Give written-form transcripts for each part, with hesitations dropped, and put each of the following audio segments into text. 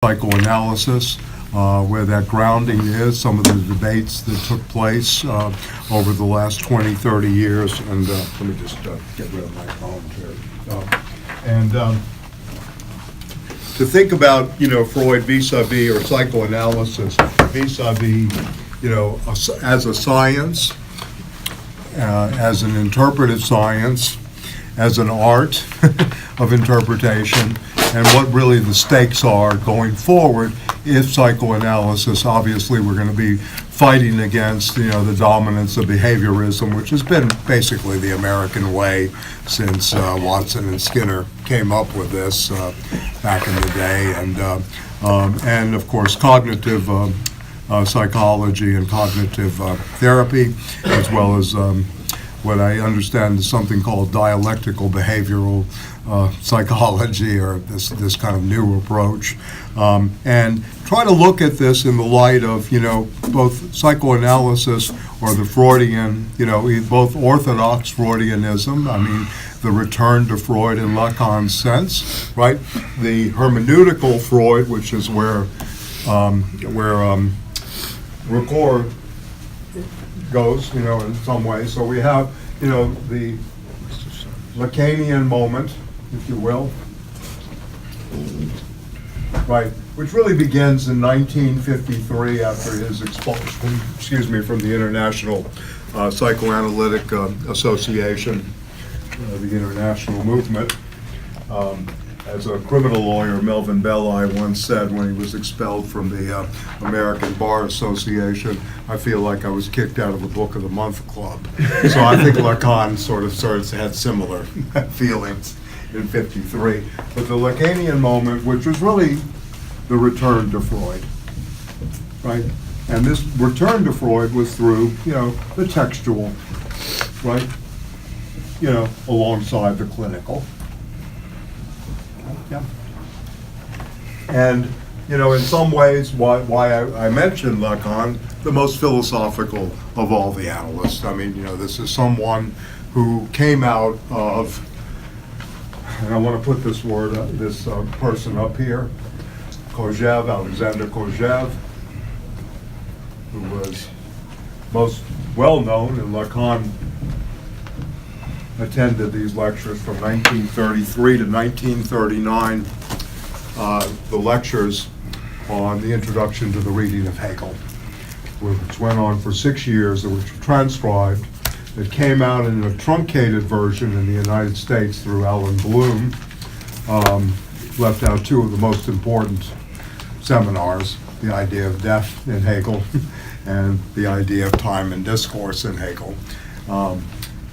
psychoanalysis, where that grounding is, some of the debates that took place over the last 20, 30 years. And let me just get rid of my phone here. To think about, Freud vis-a-vis, or psychoanalysis vis-a-vis, as a science, as an interpretive science, as an art of interpretation, and what really the stakes are going forward if psychoanalysis, obviously we're going to be fighting against, the dominance of behaviorism, which has been basically the American way since Watson and Skinner came up with this back in the day, and of course cognitive psychology and cognitive therapy, as well as what I understand is something called dialectical behavioral psychology, or this kind of new approach, and try to look at this in the light of, both psychoanalysis or the Freudian, both orthodox Freudianism, the return to Freud in Lacan's sense, right? The hermeneutical Freud, which is where Ricoeur goes, in some ways. So we have, the Lacanian moment, if you will, right, which really begins in 1953 after his expulsion, from the International Psychoanalytic Association, the international movement. As a criminal lawyer, Melvin Belli once said when he was expelled from the American Bar Association, I feel like I was kicked out of a Book of the Month club. So I think Lacan sort of had similar feelings in '53. But the Lacanian moment, which was really the return to Freud, right? And this return to Freud was through, the textual, right? Alongside the clinical. Yeah. And, in some ways, why I mentioned Lacan, the most philosophical of all the analysts. This is someone who came out of, and I want to put this person up here, Alexander Kojève, who was most well known, and Lacan attended these lectures from 1933 to 1939, the lectures on the introduction to the reading of Hegel, which went on for 6 years, which were transcribed. It came out in a truncated version in the United States through Alan Bloom, left out two of the most important seminars, the idea of death in Hegel and the idea of time and discourse in Hegel.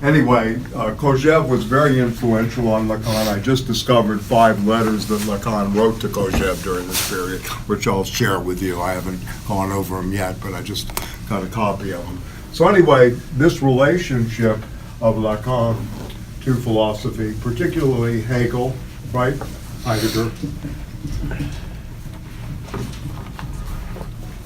Anyway, Kojève was very influential on Lacan. I just discovered 5 letters that Lacan wrote to Kojève during this period, which I'll share with you. I haven't gone over them yet, but I just got a copy of them. So anyway, this relationship of Lacan to philosophy, particularly Hegel, right? Heidegger.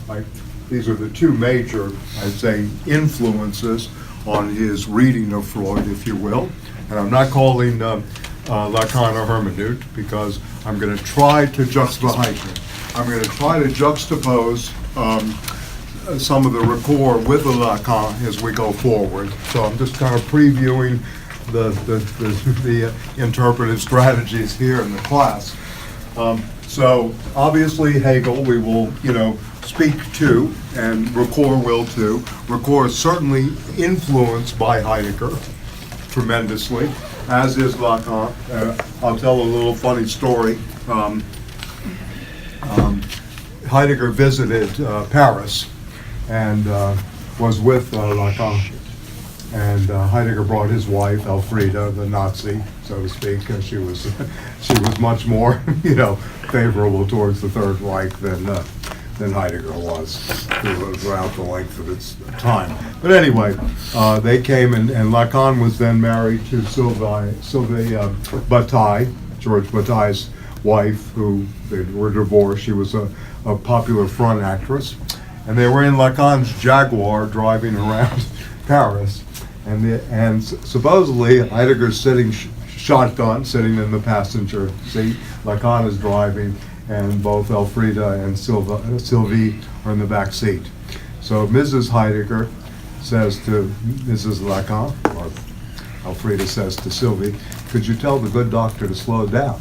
Right? These are the two major, I'd say, influences on his reading of Freud, if you will. And I'm not calling Lacan a hermeneut, because I'm going to try to juxtapose. I'm going to try to juxtapose some of the Ricoeur with the Lacan as we go forward. So I'm just kind of previewing the interpretive strategies here in the class. So obviously Hegel we will, speak to, and Ricoeur will too. Ricoeur is certainly influenced by Heidegger tremendously, as is Lacan. I'll tell a little funny story. Heidegger visited Paris and was with Lacan. And Heidegger brought his wife, Elfriede, the Nazi, so to speak, and she was much more, favorable towards the Third Reich than Heidegger was throughout the length of its time. But anyway, they came, and Lacan was then married to Sylvie Bataille, George Bataille's wife, who they were divorced. She was a popular front actress, and they were in Lacan's Jaguar driving around Paris, and supposedly Heidegger's sitting shotgun, sitting in the passenger seat. Lacan is driving, and both Elfrida and Sylvie are in the back seat. So Mrs. Heidegger says to Mrs. Lacan, or Elfrida says to Sylvie, could you tell the good doctor to slow down?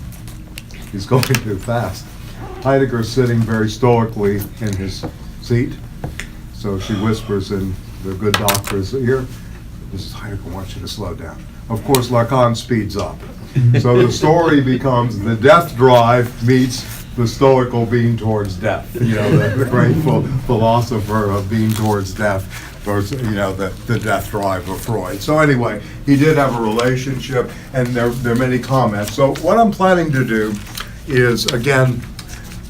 He's going too fast. Heidegger's sitting very stoically in his seat, so she whispers in the good doctor's ear, Mrs. Heidegger wants you to slow down. Of course, Lacan speeds up. So the story becomes the death drive meets the stoical being towards death. You know, the great philosopher of being towards death versus, you know, the death drive of Freud. So anyway, he did have a relationship, and there are many comments. So what I'm planning to do is, again,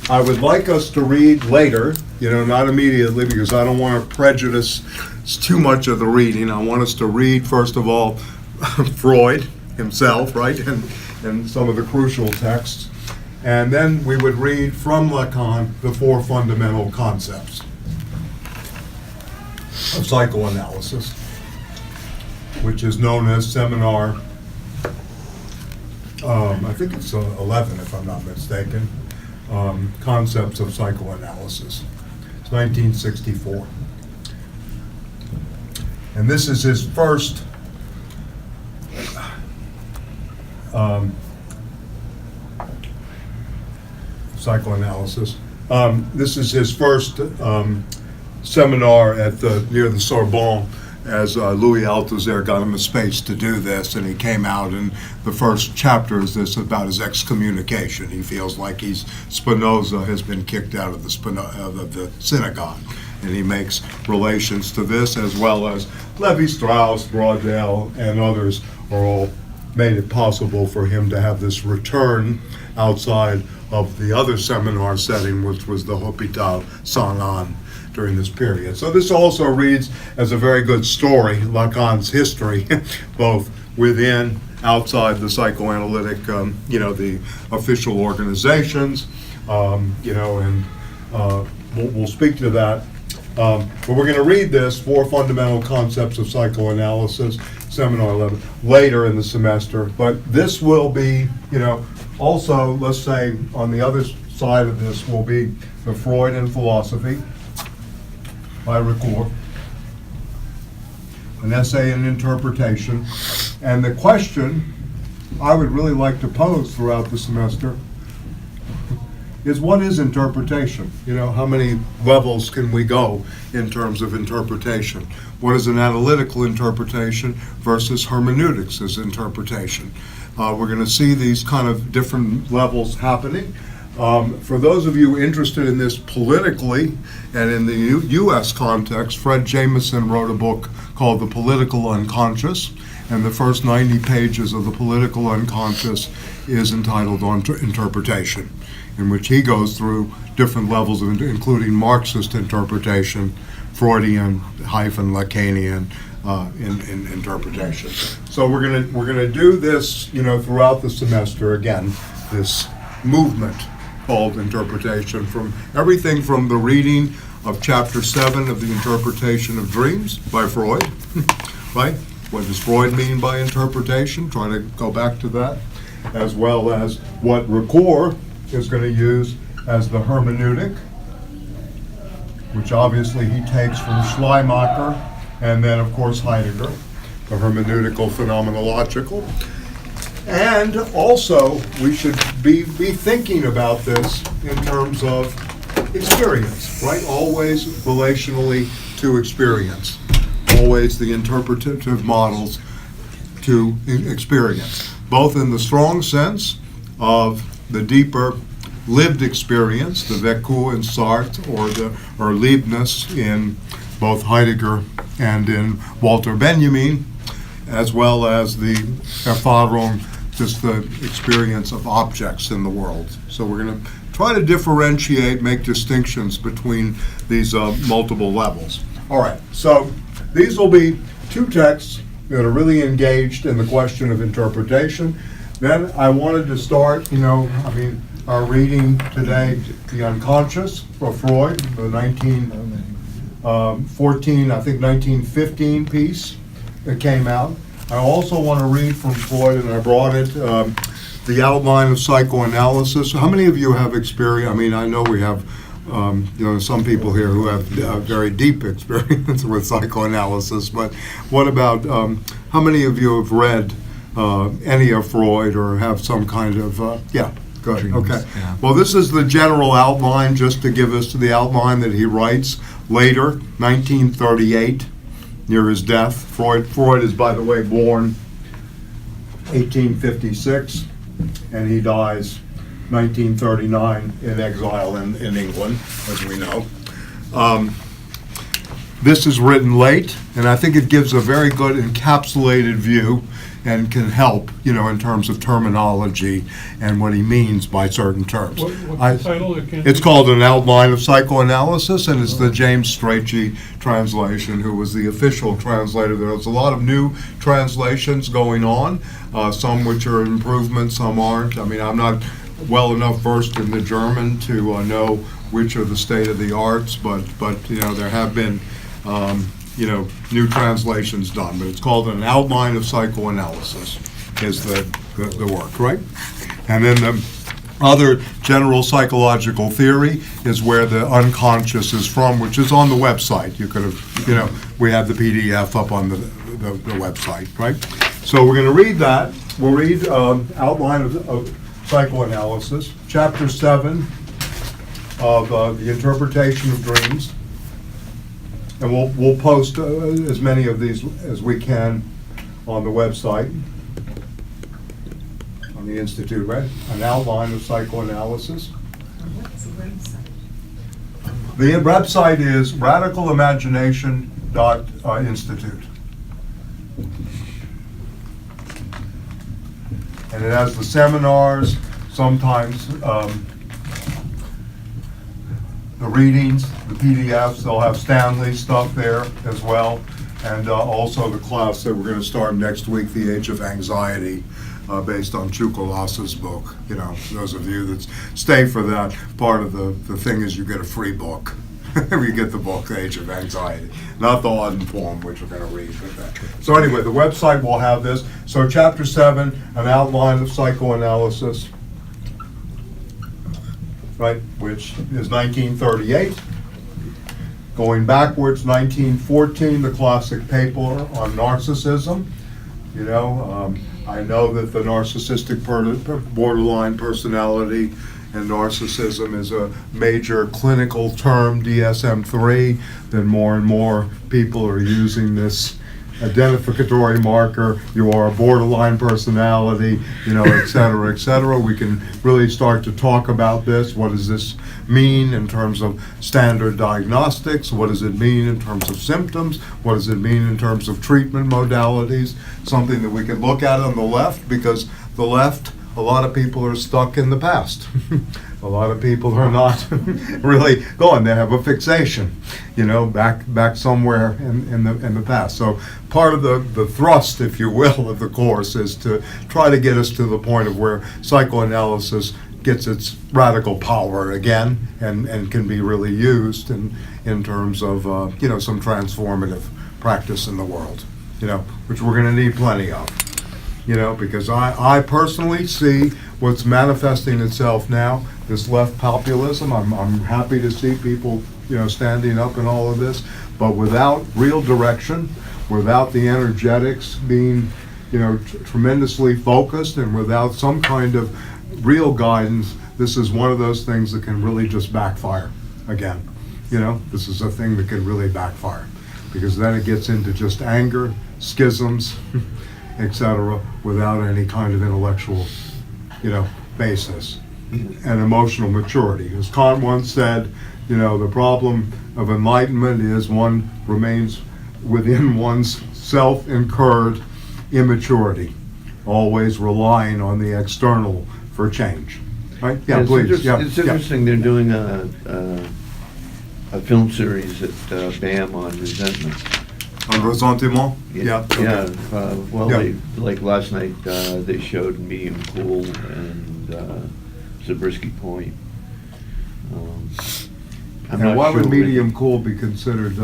I would like us to read later, you know, not immediately, because I don't want to prejudice too much of the reading. I want us to read, first of all, Freud himself, right, and some of the crucial texts. And then we would read from Lacan the four fundamental concepts of psychoanalysis, which is known as seminar, I think it's 11 if I'm not mistaken, Concepts of Psychoanalysis. It's 1964. And this is his first psychoanalysis. This is his first seminar at near the Sorbonne, as Louis Althusser got him a space to do this, and he came out, and the first chapter is this about his excommunication. He feels like Spinoza has been kicked out of the synagogue, and he makes relations to this, as well as Levi-Strauss, Braudel, and others are all made it possible for him to have this return outside of the other seminar setting, which was the Hôpital Saint-Anne during this period. So this also reads as a very good story, Lacan's history, both within, outside the psychoanalytic, the official organizations, and we'll speak to that. But we're going to read this, Four Fundamental Concepts of Psychoanalysis, Seminar 11, later in the semester. But this will be, also, let's say, on the other side of this will be the Freud and Philosophy by Ricoeur, an essay in interpretation. And the question I would really like to pose throughout the semester is, what is interpretation? How many levels can we go in terms of interpretation? What is an analytical interpretation versus hermeneutics as interpretation? We're going to see these kind of different levels happening. For those of you interested in this politically and in the U.S. context, Fred Jameson wrote a book called The Political Unconscious, and the first 90 pages of The Political Unconscious is entitled On Interpretation, in which he goes through different levels of including Marxist interpretation, Freudian, Lacanian in interpretation. So we're gonna do this, throughout the semester. Again, this movement called interpretation, from everything from the reading of chapter 7 of The Interpretation of Dreams by Freud, right? What does Freud mean by interpretation? Try to go back to that, as well as what Ricoeur is going to use as the hermeneutic, which obviously he takes from Schleiermacher, and then of course Heidegger, the hermeneutical phenomenological. And also we should be thinking about this in terms of experience, right? Always relationally to experience. Always the interpretative models to experience, both in the strong sense of the deeper lived experience, the Vécu in Sartre, or Leibniz in both Heidegger and in Walter Benjamin, as well as the Erfahrung, just the experience of objects in the world. So we're going to try to differentiate, make distinctions between these multiple levels. All right, so these will be two texts that are really engaged in the question of interpretation. Then I wanted to start, our reading today, The Unconscious, for Freud, the 1915 piece that came out. I also want to read from Freud, and I brought it, the outline of psychoanalysis. How many of you have experience? I mean, I know we have, some people here who have very deep experience with psychoanalysis, but what about, how many of you have read any of Freud or have some kind of, yeah, good, Dreams, okay. yeah. Well, this is the general outline, just to give us the outline that he writes later, 1938, near his death. Freud is, by the way, born 1856, and he dies 1939 in exile in England, as we know. This is written late, and I think it gives a very good encapsulated view and can help, in terms of terminology and what he means by certain terms. What's the title again? It's called An Outline of Psychoanalysis, and it's the James Strachey translation, who was the official translator. There's a lot of new translations going on, some which are improvements, some aren't. I mean, I'm not well enough versed in the German to know which are the state of the arts, but there have been new translations done, but it's called An Outline of Psychoanalysis is the work, right? And then the other general psychological theory is where the unconscious is from, which is on the website. You could have, we have the PDF up on the website, right? So we're going to read that. We'll read Outline of Psychoanalysis, Chapter 7 of the Interpretation of Dreams. And we'll post as many of these as we can on the website, on the Institute, right? An Outline of Psychoanalysis. What's the website? The website is radicalimagination.institute. And it has the seminars, sometimes the readings, the PDFs. They'll have Stanley's stuff there as well, and also the class that we're going to start next week, The Age of Anxiety, based on Choukoulas's book. Those of you that stay for that, part of the thing is you get a free book. You get the book, The Age of Anxiety, not the Auden poem, which we're going to read. So anyway, the website will have this. So Chapter 7, An Outline of Psychoanalysis, right, which is 1938. Going backwards, 1914, the classic paper on narcissism. I know that the narcissistic borderline personality and narcissism is a major clinical term, DSM-3, then more and more people are using this identificatory marker. You are a borderline personality, et cetera, et cetera. We can really start to talk about this. What does this mean in terms of standard diagnostics? What does it mean in terms of symptoms? What does it mean in terms of treatment modalities? Something that we can look at on the left, because the left, a lot of people are stuck in the past. A lot of people are not really going. They have a fixation, back somewhere in the past. So part of the thrust, if you will, of the course is to try to get us to the point of where psychoanalysis gets its radical power again and can be really used in terms of some transformative practice in the world, which we're going to need plenty of. Because I personally see what's manifesting itself now, this left populism. I'm happy to see people, standing up in all of this, but without real direction, without the energetics being, tremendously focused, and without some kind of real guidance, this is one of those things that can really just backfire again. This is a thing that can really backfire, because then it gets into just anger, schisms, etc., without any kind of intellectual, basis and emotional maturity. As Kant once said, the problem of enlightenment is one remains within one's self-incurred immaturity, always relying on the external for change. Right? Yeah, please. It's interesting. They're doing a film series at BAM on resentment. On ressentiment? Yeah. Okay. They, like last night, they showed Medium Cool and Zabriskie Point. I'm And not why sure would Medium Cool be considered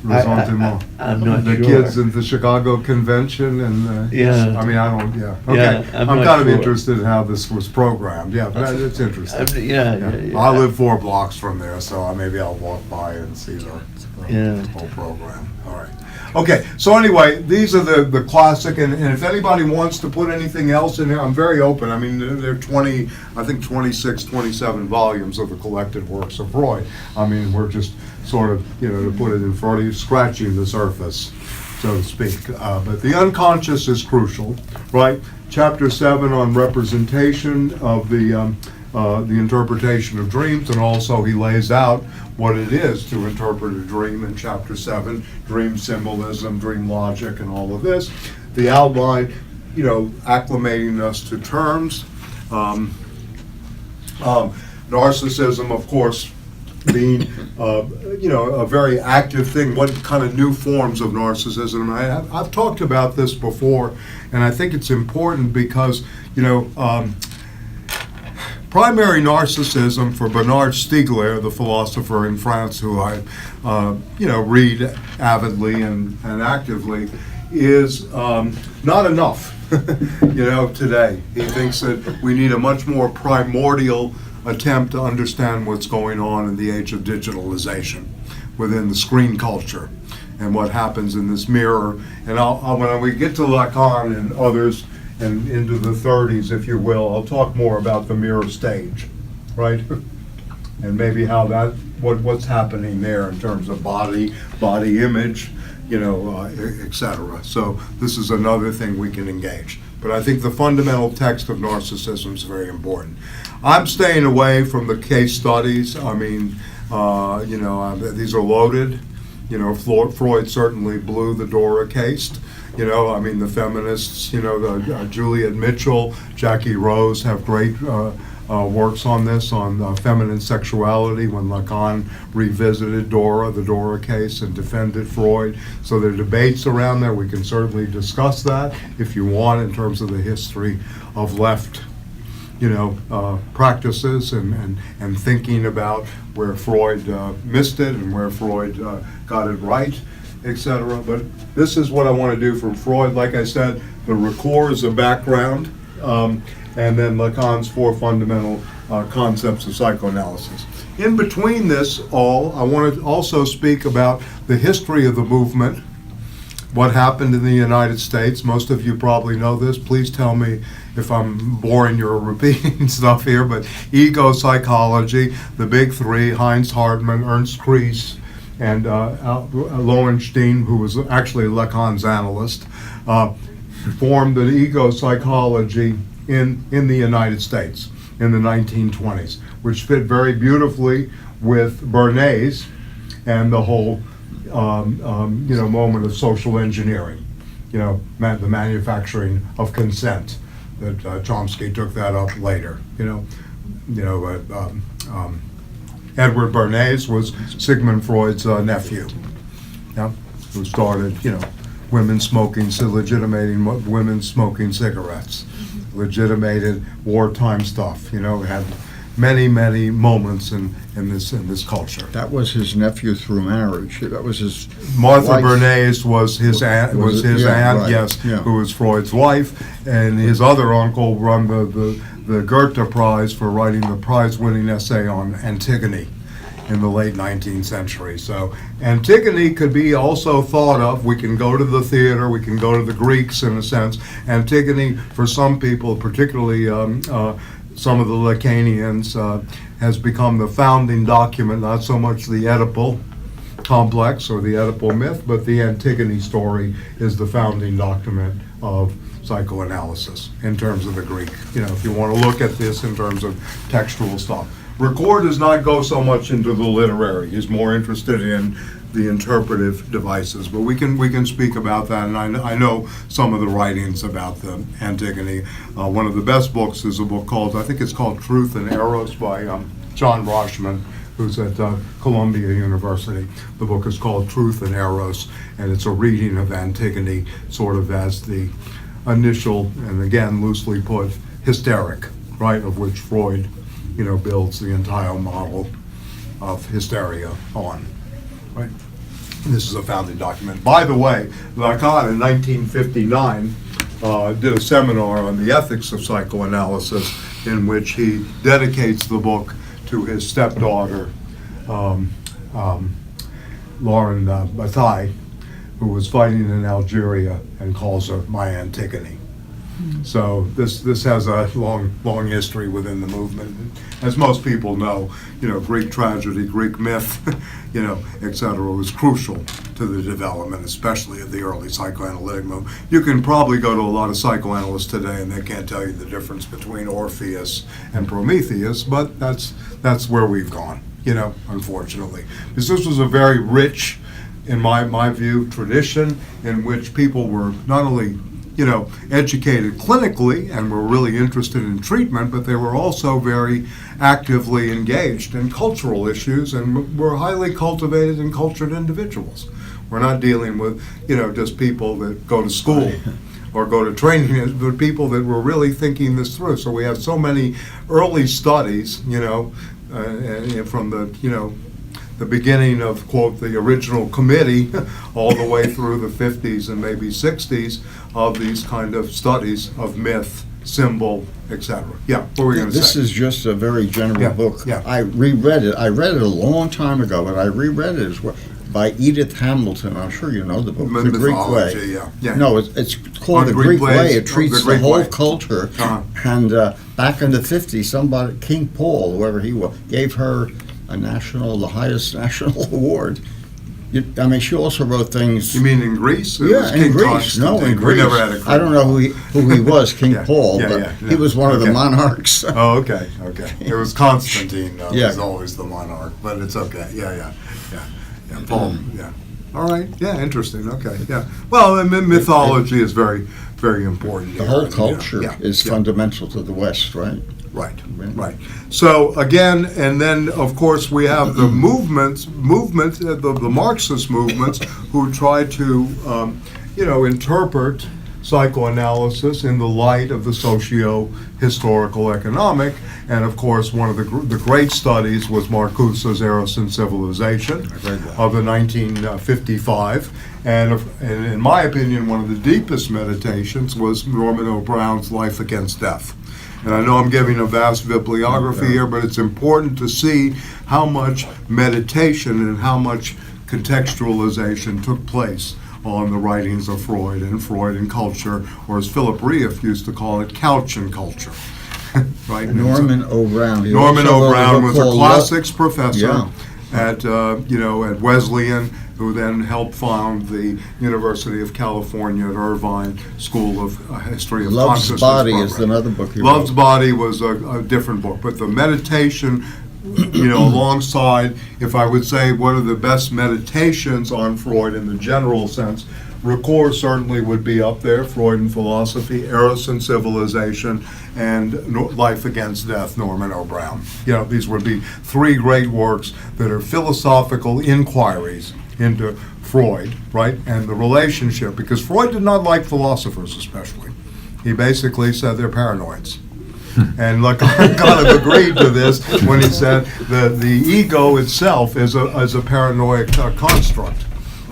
Ressentiment. I'm not The sure. kids at the Chicago convention and, Yeah. I mean, I don't, yeah. Okay. Yeah, I'm I'm not kind of sure. interested in how this was programmed. Yeah, but it's interesting. I live 4 blocks from there, so maybe I'll walk by and see the Yeah. whole program. All right. Okay, so anyway, these are the classic, and if anybody wants to put anything else in here, I'm very open. I mean, there are 26, 27 volumes of the collected works of Freud. I mean, we're just sort of, to put it in front of you, scratching the surface, so to speak. But the unconscious is crucial, right? Chapter 7 on representation of the interpretation of dreams, and also he lays out what it is to interpret a dream in chapter 7, dream symbolism, dream logic, and all of this. The outline, acclimating us to terms. Narcissism, of course, being, a very active thing. What kind of new forms of narcissism? I've talked about this before, and I think it's important because, primary narcissism for Bernard Stiegler, the philosopher in France who I, read avidly and actively, is not enough, today. He thinks that we need a much more primordial attempt to understand what's going on in the age of digitalization within the screen culture and what happens in this mirror. And when we get to Lacan and others, and into the 30s, if you will, I'll talk more about the mirror stage, right? And maybe how what's happening there in terms of body image, et cetera. So this is another thing we can engage. But I think the fundamental text of narcissism is very important. I'm staying away from the case studies. I mean, these are loaded. Freud certainly blew the Dora case. The feminists, Juliet Mitchell, Jackie Rose have great works on this, on feminine sexuality, when Lacan revisited the Dora case, and defended Freud. So there are debates around there. We can certainly discuss that if you want, in terms of the history of left, practices and thinking about where Freud missed it and where Freud got it right, etc. But this is what I want to do from Freud. Like I said, the recours is a background, and then Lacan's 4 fundamental concepts of psychoanalysis. In between this all, I want to also speak about the history of the movement, what happened in the United States. Most of you probably know this. Please tell me if I'm boring you or repeating stuff here, but ego psychology, the big 3, Heinz Hartmann, Ernst Kreis, and Lowenstein, who was actually Lacan's analyst, formed the ego psychology in the United States in the 1920s, which fit very beautifully with Bernays and the whole moment of social engineering, the manufacturing of consent, that Chomsky took that up later. Edward Bernays was Sigmund Freud's nephew, who started, legitimating women smoking cigarettes, legitimated wartime stuff. Had many moments in this culture. That was his nephew through marriage. That was his Martha wife. Bernays was his aunt. Right, Yes, yeah. who was Freud's wife, and his other uncle won the Goethe Prize for writing the prize-winning essay on Antigone in the late 19th century. So Antigone could be also thought of, we can go to the theater, we can go to the Greeks in a sense. Antigone, for some people, particularly some of the Lacanians, has become the founding document, not so much the Oedipal complex or the Oedipal myth, but the Antigone story is the founding document of psychoanalysis in terms of the Greek. If you want to look at this in terms of textual stuff. Ricord does not go so much into the literary. He's more interested in the interpretive devices, but we can speak about that, and I know some of the writings about the Antigone. One of the best books is a book called, I think it's called Truth and Eros by John Roshman, who's at Columbia University. The book is called Truth and Eros, and it's a reading of Antigone sort of as the initial, and again loosely put, hysteric, right, of which Freud builds the entire model of hysteria on, right? This is a founding document. By the way, Lacan in 1959 did a seminar on the ethics of psychoanalysis in which he dedicates the book to his stepdaughter, Lauren Bataille, who was fighting in Algeria, and calls her my Antigone. So this has a long history within the movement. As most people know, Greek tragedy, Greek myth, et cetera, was crucial to the development, especially of the early psychoanalytic movement. You can probably go to a lot of psychoanalysts today and they can't tell you the difference between Orpheus and Prometheus, but that's where we've gone, unfortunately. Because this was a very rich, in my view, tradition in which people were not only educated clinically and were really interested in treatment, but they were also very actively engaged in cultural issues and were highly cultivated and cultured individuals. We're not dealing with, just people that go to school or go to training, but people that were really thinking this through. So we have so many early studies, from the beginning of, quote, the original committee, all the way through the 50s and maybe 60s of these kind of studies of myth, symbol, etc. Yeah, what were we going to say? This is just a very general book. Yeah. I reread it. I read it a long time ago, but I reread it as well. By Edith Hamilton. I'm sure you know the book, The Greek Way. Mythology, yeah. No, it's called On The Greek Greek Way. Ways, It treats The the Greek whole Way. culture. Uh-huh. And back in the 50s, King Paul, whoever he was, gave her the highest national award. She also wrote things. You mean in Greece? It was Yeah, in King Greece. Constantine. No, in We Greece. never had a Greek. I don't know who he was, King Yeah, Paul, yeah, but yeah, he was one of the okay. monarchs. Oh, okay. It was Constantine, though. Yeah. Was always the monarch, but it's okay. Yeah. Paul, yeah. All right, yeah, interesting, okay, yeah. Well, mythology is very, very important. The here, whole and, culture is yeah. fundamental to the West, right? Right. So again, and then of course we have the the Marxist movements who try to, interpret psychoanalysis in the light of the socio-historical economic. And of course, one of the great studies was Marcuse's Eros and Civilization of the 1955. And in my opinion, one of the deepest meditations was Norman O'Brown's Life Against Death. And I know I'm giving a vast bibliography here, but it's important to see how much meditation and how much contextualization took place on the writings of Freud and culture, or as Philip Rieff used to call it, couch and culture. Right? Norman O'Brown. Norman Also wrote O'Brown book was a called classics professor Yeah. at Wesleyan, who then helped found the University of California at Irvine School of History of Love's Consciousness Body program. is another book he Love's wrote. Body was a different book, but the meditation, alongside, if I would say, what are the best meditations on Freud in the general sense, Ricoeur certainly would be up there, Freud and Philosophy, Eros and Civilization, and Life Against Death, Norman O'Brown. These would be three great works that are philosophical inquiries into Freud, right, and the relationship, because Freud did not like philosophers especially. He basically said they're paranoids. And Lacan kind of agreed to this when he said that the ego itself is a paranoid construct,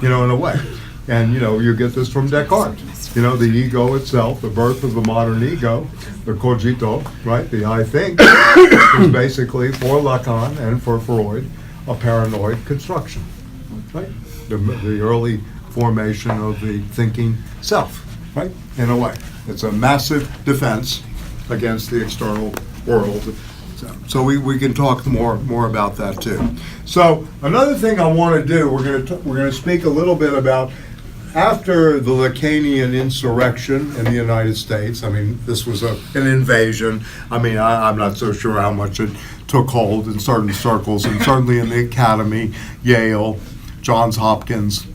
in a way. And, you get this from Descartes. The ego itself, the birth of the modern ego, the cogito, right, the I think, is basically, for Lacan and for Freud, a paranoid construction, right? The early formation of the thinking self, right, in a way. It's a massive defense against the external world. So we can talk more about that too. So another thing I want to do, we're going to speak a little bit about after the Lacanian insurrection in the United States. I mean, this was an invasion. I mean, I'm not so sure how much it took hold in certain circles, and certainly in the academy, Yale, Johns Hopkins,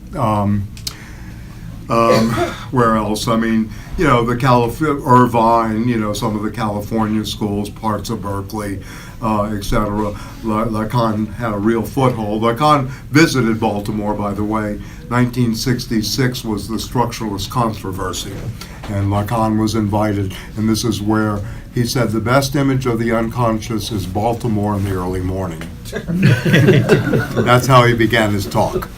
where else? I mean, the Irvine, some of the California schools, parts of Berkeley, etc. Lacan had a real foothold. Lacan visited Baltimore, by the way. 1966 was the structuralist controversy, and Lacan was invited, and this is where he said the best image of the unconscious is Baltimore in the early morning. That's how he began his talk.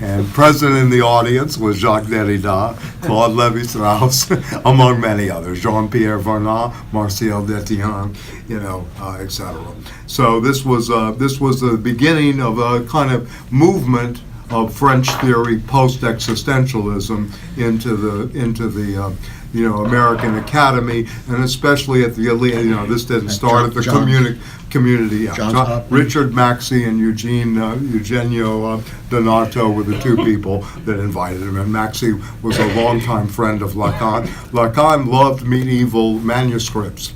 And present in the audience was Jacques Derrida, Claude Lévi-Strauss, among many others, Jean-Pierre Vernat, Marcel Detienne, etc. So this was the beginning of a kind of movement of French theory post-existentialism into the American Academy, and especially at the elite. This didn't start at the community. Yeah. Richard Maxey and Eugenio Donato were the two people that invited him, and Maxey was a longtime friend of Lacan. Lacan loved medieval manuscripts.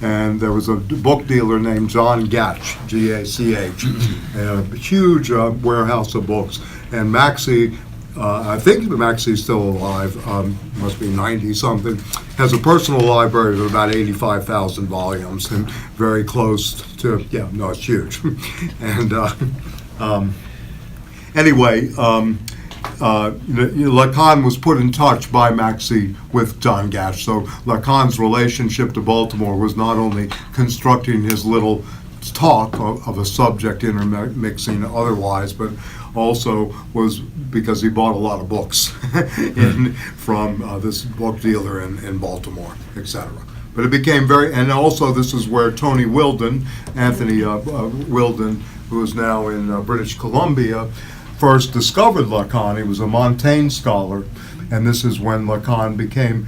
And there was a book dealer named John Gatch, G-A-C-H, a huge warehouse of books. And Maxey, I think Maxey's still alive, must be 90-something, has a personal library of about 85,000 volumes, and very close to, it's huge. And anyway, Lacan was put in touch by Maxey with John Gatch. So Lacan's relationship to Baltimore was not only constructing his little talk of a subject intermixing otherwise, but also was because he bought a lot of books from this book dealer in Baltimore, etc. But it became and also this is where Tony Wilden, Anthony Wilden, who is now in British Columbia, first discovered Lacan. He was a Montaigne scholar, and this is when Lacan became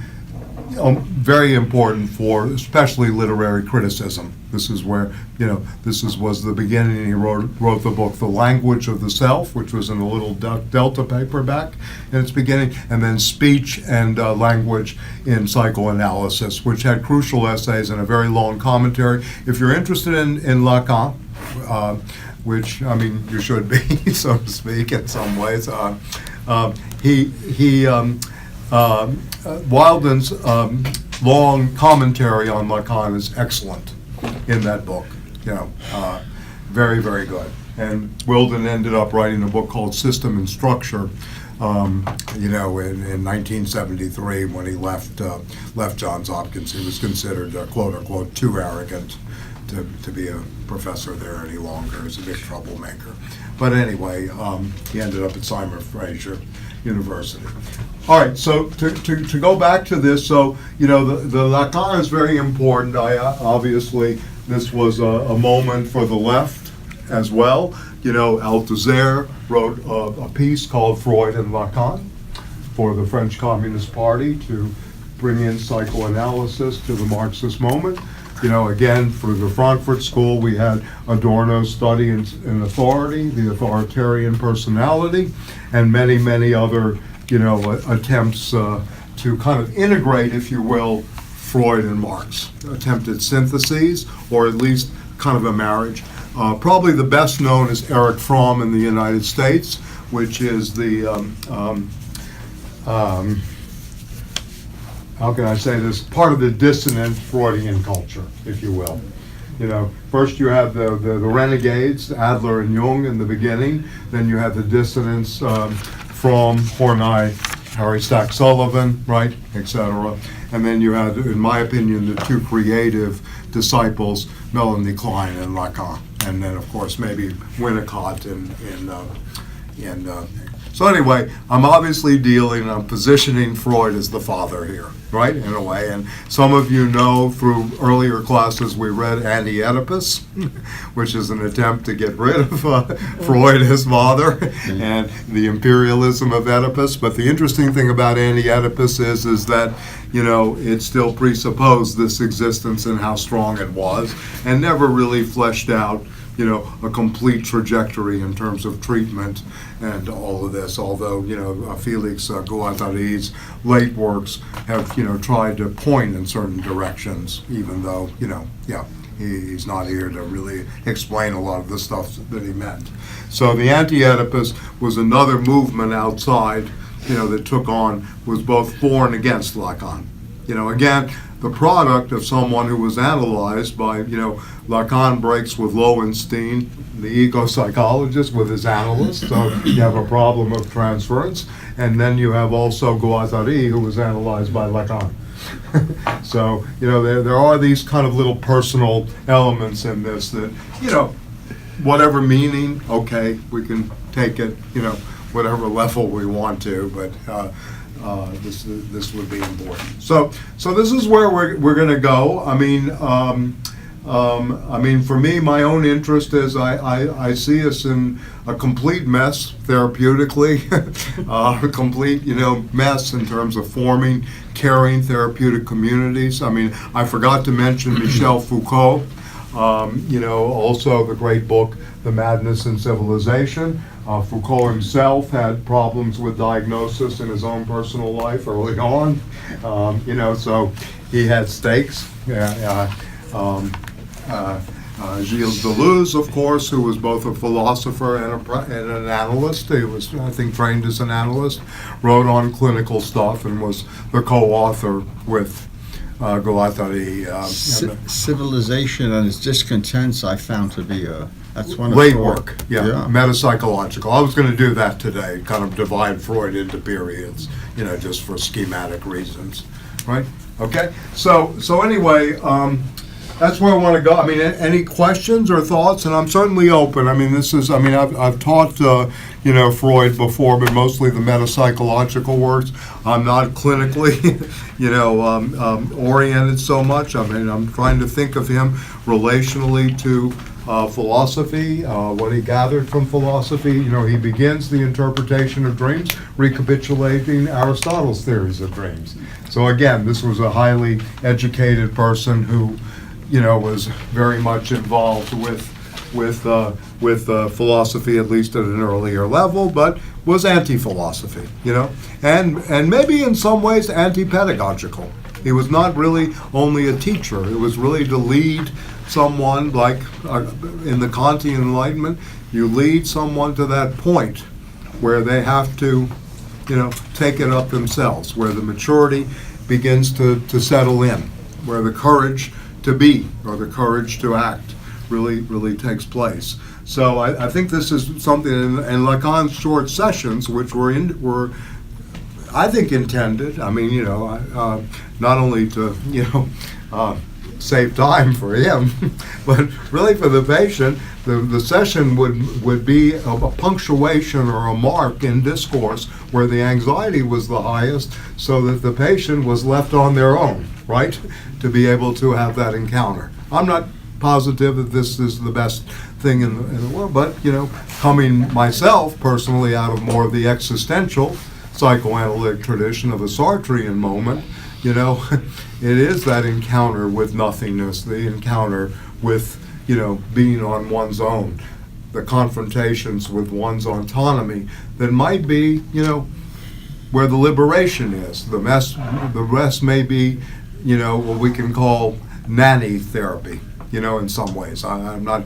very important for especially literary criticism. This is where, was the beginning. He wrote the book The Language of the Self, which was in a little Delta paperback in its beginning, and then Speech and Language in Psychoanalysis, which had crucial essays and a very long commentary. If you're interested in Lacan, which, you should be, so to speak, in some ways. Wilden's long commentary on Lacan is excellent in that book. Very, very good. And Wilden ended up writing a book called System and Structure, in 1973 when he left Johns Hopkins. He was considered, quote unquote, too arrogant to be a professor there any longer. He was a big troublemaker. But anyway, he ended up at Simon Fraser University. All right, so to go back to this, so, the Lacan is very important. Obviously, this was a moment for the left as well. Althusser wrote a piece called Freud and Lacan for the French Communist Party to bring in psychoanalysis to the Marxist moment. Again, for the Frankfurt School, we had Adorno's study in authority, the authoritarian personality, and many, many other, attempts to kind of integrate, if you will, Freud and Marx. Attempted syntheses, or at least kind of a marriage. Probably the best known is Erich Fromm in the United States, which is the how can I say this, part of the dissonant Freudian culture, if you will. First you have the renegades, Adler and Jung in the beginning, then you have the dissonants, Fromm, Horney, Harry Stack Sullivan, right, etc. And then you had, in my opinion, the two creative disciples, Melanie Klein and Lacan. And then, of course, maybe Winnicott so anyway, I'm obviously I'm positioning Freud as the father here, right, in a way. And some of you know through earlier classes we read Anti-Oedipus, which is an attempt to get rid of Freud as father and the imperialism of Oedipus. But the interesting thing about Anti-Oedipus is that, it still presupposed this existence and how strong it was, and never really fleshed out a complete trajectory in terms of treatment and all of this, although, Felix Guattari's late works have, tried to point in certain directions, even though, he's not here to really explain a lot of the stuff that he meant. So the Anti-Oedipus was another movement outside, that took on, was both for and against Lacan. Again, the product of someone who was analyzed by, Lacan breaks with Lowenstein, the ego-psychologist, with his analyst, so you have a problem of transference, and then you have also Guattari, who was analyzed by Lacan. So, there are these kind of little personal elements in this that, whatever meaning, okay, we can take it, whatever level we want to, but this would be important. So this is where we're going to go. I mean, for me, my own interest is I see us in a complete mess therapeutically, a complete, mess in terms of forming, caring therapeutic communities. I mean, I forgot to mention Michel Foucault, also the great book, The Madness in Civilization. Foucault himself had problems with diagnosis in his own personal life early on, so he had stakes. Gilles Deleuze, of course, who was both a philosopher and an analyst. He was, I think, trained as an analyst, wrote on clinical stuff, and was the co-author with Guattari. Civilization and its discontents I found to be that's one of Late Freud. work, metapsychological. I was going to do that today, kind of divide Freud into periods, just for schematic reasons, right? Okay, so anyway, that's where I want to go. I mean, any questions or thoughts? And I'm certainly open. I mean, I've taught, Freud before, but mostly the metapsychological works. I'm not clinically, oriented so much. I mean, I'm trying to think of him relationally to philosophy, what he gathered from philosophy. He begins the interpretation of dreams recapitulating Aristotle's theories of dreams. So again, this was a highly educated person who, was very much involved with philosophy, at least at an earlier level, but was anti-philosophy, and maybe in some ways anti-pedagogical. He was not really only a teacher. It was really to lead someone, like in the Kantian Enlightenment, you lead someone to that point where they have to, take it up themselves, where the maturity begins to settle in, where the courage to be or the courage to act really takes place. So I think this is something, and Lacan's short sessions, which were I think intended, I mean, not only to, save time for him, but really for the patient, the session would be a punctuation or a mark in discourse where the anxiety was the highest, so that the patient was left on their own, right, to be able to have that encounter. I'm not positive that this is the best thing in the world, but, coming myself personally out of more of the existential psychoanalytic tradition of a Sartrean moment, it is that encounter with nothingness, the encounter with, being on one's own, the confrontations with one's autonomy that might be, where the liberation is. The rest may be, what we can call nanny therapy, in some ways. I'm not,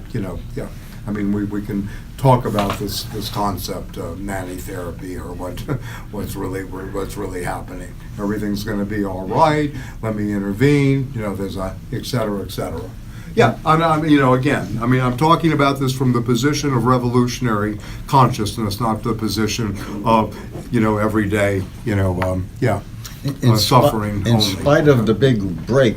I mean, we can talk about this concept of nanny therapy, or what's really happening. Everything's going to be all right. Let me intervene. There's a et cetera, et cetera. Yeah, I'm talking about this from the position of revolutionary consciousness, not the position of, everyday, suffering in only. spite of the big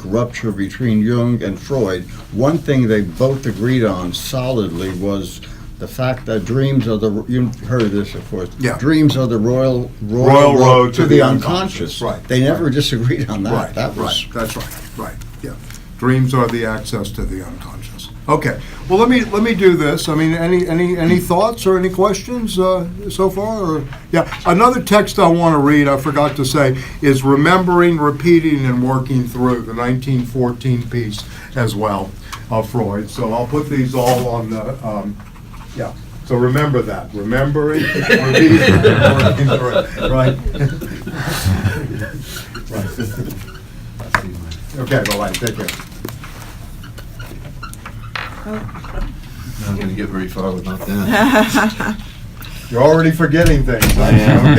rupture between Jung and Freud, one thing they both agreed on solidly was the fact that dreams are you heard this, of course. Yeah. Dreams are the royal road to the unconscious. Right. They never disagreed on that. Right, That was that's right, yeah. Dreams are the access to the unconscious. Okay, well, let me do this. I mean, any thoughts or any questions so far? Or, yeah, another text I want to read, I forgot to say, is Remembering, Repeating, and Working Through, the 1914 piece as well of Freud. So I'll put these all on the, so remember that. Remembering, repeating, and working through it, right? Right. Okay, bye-bye, take care. Not going to get very far without that. You're already forgetting things. I am.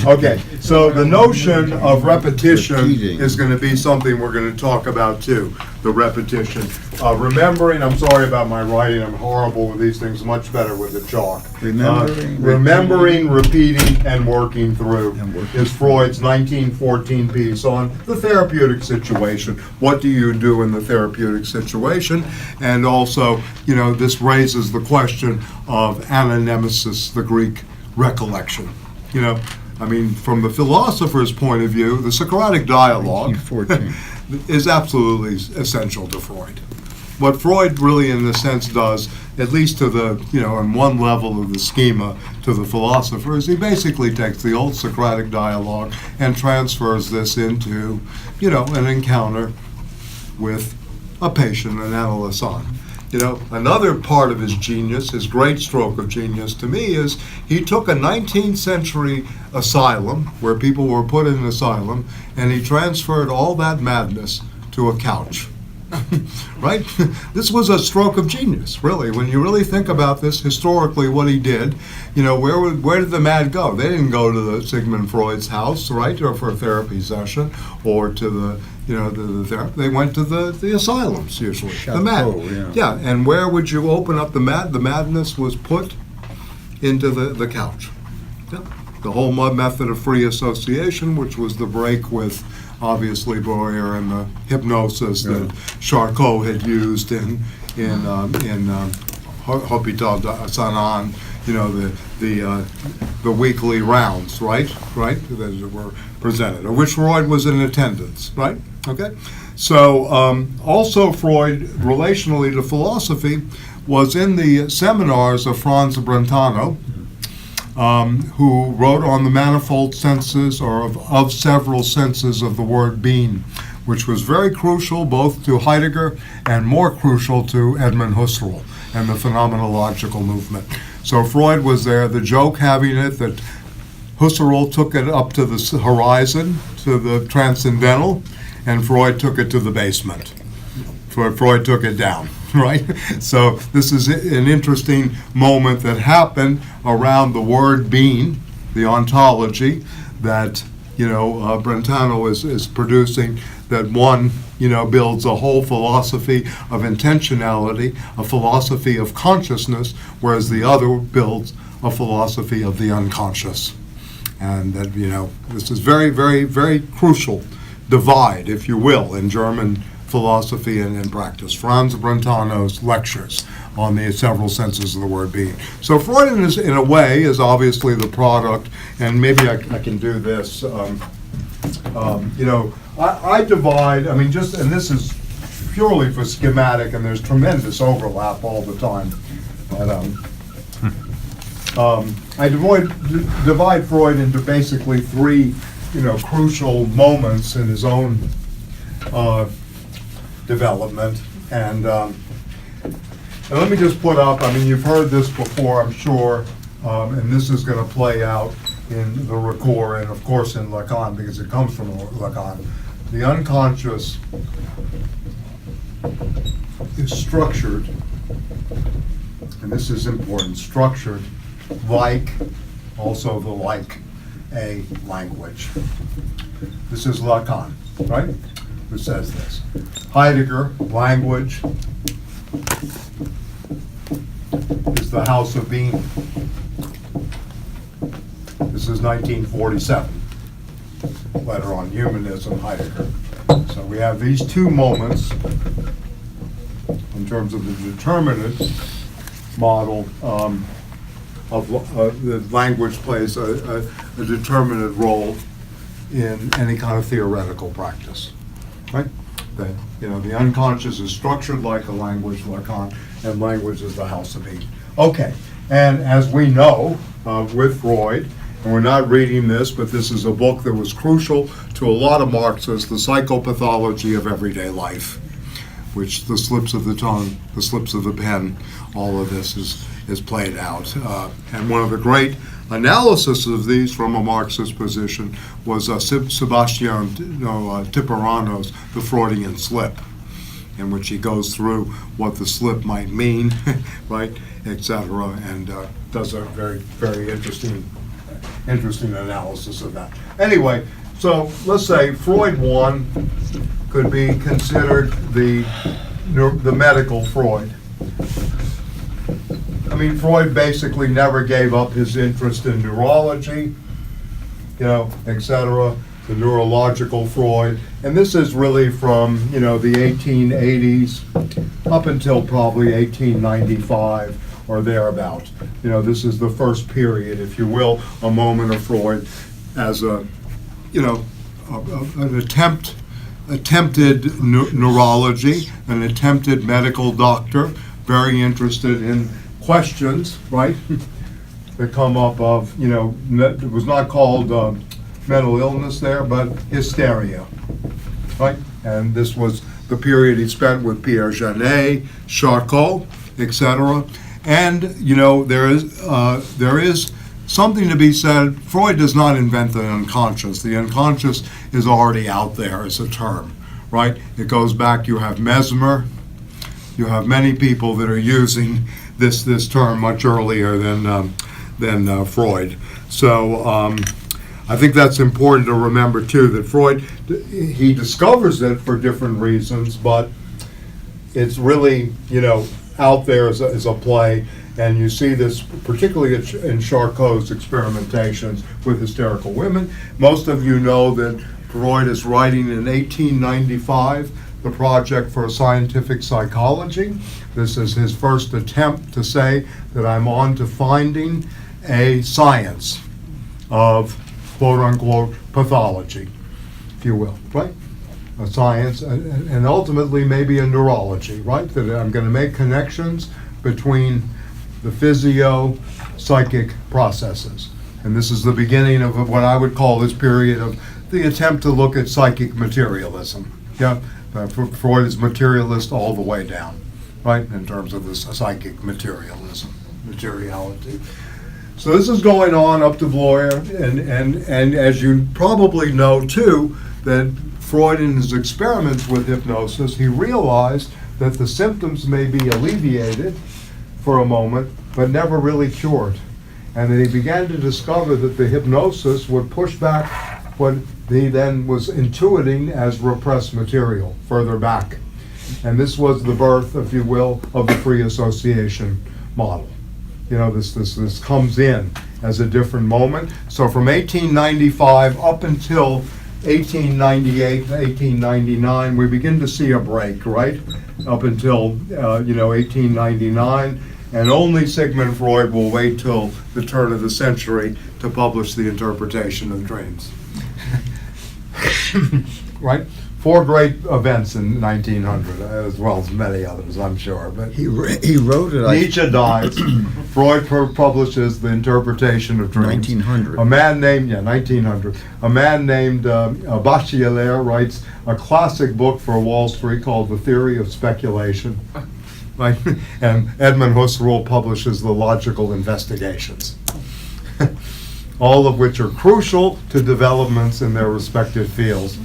Okay, so the notion of repetition Repeating. is going to be something we're going to talk about too. the repetition. Remembering, I'm sorry about my writing, I'm horrible with these things, much better with the chalk. Remembering, repeating, and working through is Freud's 1914 piece on the therapeutic situation. What do you do in the therapeutic situation? And also, this raises the question of anamnesis, the Greek recollection. From the philosopher's point of view, the Socratic dialogue 1914. is absolutely essential to Freud. What Freud really, in a sense, does, at least to the, on one level of the schema to the philosophers, he basically takes the old Socratic dialogue and transfers this into, an encounter with a patient, an analyson. Another part of his genius, his great stroke of genius to me, is he took a 19th century asylum, where people were put in an asylum, and he transferred all that madness to a couch. Right? This was a stroke of genius, really. When you really think about this, historically, what he did, where did the mad go? They didn't go to the Sigmund Freud's house, right, or for a therapy session, or to the they went to the asylums, usually. The mad. Yeah, and where would you open up the mad? The madness was put into the couch. Yeah. The whole method of free association, which was the break with, obviously, Boyer and the hypnosis that Charcot had used in Hôpital Saint-Anne, the weekly rounds, right, that were presented, of which Freud was in attendance, right? Okay, so also Freud, relationally to philosophy, was in the seminars of Franz Brentano, who wrote on the manifold senses, or of several senses of the word being, which was very crucial both to Heidegger and more crucial to Edmund Husserl and the phenomenological movement. So Freud was there, the joke having it that Husserl took it up to the horizon, to the transcendental, and Freud took it to the basement. Freud took it down, right? So this is an interesting moment that happened around the word being, the ontology, that, Brentano is producing, that one, builds a whole philosophy of intentionality, a philosophy of consciousness, whereas the other builds a philosophy of the unconscious. And that, this is very, very, very crucial divide, if you will, in German philosophy and in practice. Franz Brentano's lectures on the several senses of the word being. So Freud, in a way, is obviously the product, and maybe I can do this. I divide, and this is purely for schematic, and there's tremendous overlap all the time. But I divide Freud into basically three, crucial moments in his own development. And let me just put up, you've heard this before, I'm sure, and this is going to play out in the Recours and, of course, in Lacan, because it comes from Lacan. The unconscious is structured, and this is important, structured like, also the like, a language. This is Lacan, right? Who says this. Heidegger, language is the house of being. This is 1947, letter on humanism, Heidegger. So we have these two moments in terms of the determinate model of the language plays a determinate role in any kind of theoretical practice, right? That, the unconscious is structured like a language, Lacan, and language is the house of being. Okay, and as we know, with Freud, and we're not reading this, but this is a book that was crucial to a lot of Marxists, the psychopathology of everyday life, which the slips of the tongue, the slips of the pen, all of this is played out. And one of the great analysis of these from a Marxist position was Sebastian Tipperano's The Freudian Slip, in which he goes through what the slip might mean, right, etc., and does a very, very interesting analysis of that. Anyway, So let's say Freud 1 could be considered the medical Freud. I mean, Freud basically never gave up his interest in neurology, etc., the neurological Freud. And this is really from, the 1880s up until probably 1895 or thereabout. This is the first period, if you will, a moment of Freud as an attempted neurology, an attempted medical doctor, very interested in questions, right, that come up of, it was not called mental illness there, but hysteria, right? And this was the period he spent with Pierre Janet, Charcot, etc. And, there is something to be said. Freud does not invent the unconscious. The unconscious is already out there as a term, right? It goes back, you have Mesmer, you have many people that are using this term much earlier than Freud. So I think that's important to remember too, that Freud, he discovers it for different reasons, but it's really, out there as a play. And you see this particularly in Charcot's experimentations with hysterical women. Most of you know that Freud is writing in 1895 the Project for Scientific Psychology. This is his first attempt to say that I'm on to finding a science of quote-unquote pathology, if you will, right? A science, and ultimately maybe a neurology, right? That I'm going to make connections between the physio-psychic processes. And this is the beginning of what I would call this period of the attempt to look at psychic materialism. Yeah, Freud is materialist all the way down, right, in terms of this psychic materialism, materiality. So this is going on up to Bloyer, and as you probably know too, that Freud in his experiments with hypnosis, he realized that the symptoms may be alleviated for a moment, but never really cured. And then he began to discover that the hypnosis would push back what he then was intuiting as repressed material further back. And this was the birth, if you will, of the free association model. This comes in as a different moment. So from 1895 up until 1898, 1899, we begin to see a break, right? Up until, 1899. And only Sigmund Freud will wait till the turn of the century to publish the interpretation of dreams. Right? 4 great events in 1900, as well as many others, I'm sure. But He wrote it. Nietzsche dies. Freud publishes the interpretation of dreams. 1900. A man named 1900. A man named Bachelier writes a classic book for Wall Street called The Theory of Speculation. Right? And Edmund Husserl publishes The Logical Investigations. All of which are crucial to developments in their respective fields,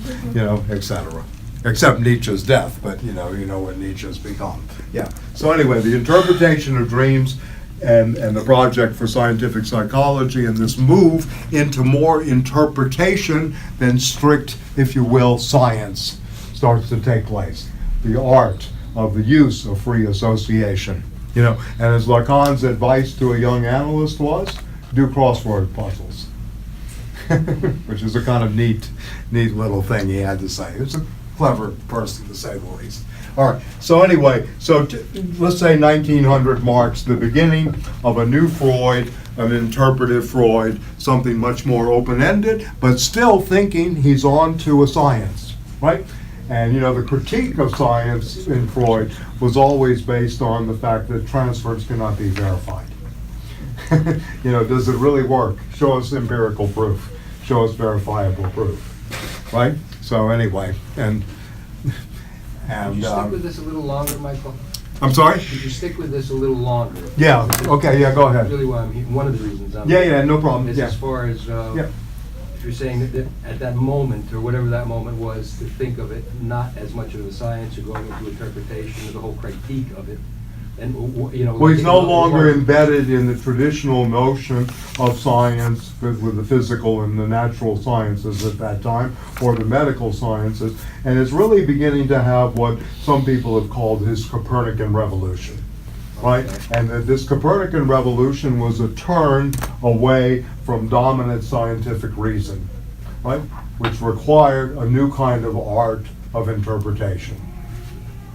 etc. Except Nietzsche's death, but you know what Nietzsche's become. Yeah. So anyway, the interpretation of dreams and the Project for Scientific Psychology and this move into more interpretation than strict, if you will, science starts to take place. The art of the use of free association. And as Lacan's advice to a young analyst was, do crossword puzzles, which is a kind of neat little thing he had to say. He was a clever person, to say the least. All right, so anyway, let's say 1900 marks the beginning of a new Freud, an interpretive Freud, something much more open-ended, but still thinking he's on to a science, right? And the critique of science in Freud was always based on the fact that transfers cannot be verified. Does it really work? Show us empirical proof. Show us verifiable proof, right? So anyway, and Could you stick with this a little longer, Michael? I'm sorry? Could you stick with this a little longer? Yeah, okay, yeah, go ahead. Really, one of the reasons I'm. Yeah, no problem, Is yeah. as far as, Yeah. if you're saying that at that moment, or whatever that moment was, to think of it not as much of a science or going into interpretation or the whole critique of it, And, you know. Well, he's no longer what- embedded in the traditional notion of science with the physical and the natural sciences at that time, or the medical sciences, and is really beginning to have what some people have called his Copernican revolution, right? Okay. And that this Copernican revolution was a turn away from dominant scientific reason, right? Which required a new kind of art of interpretation.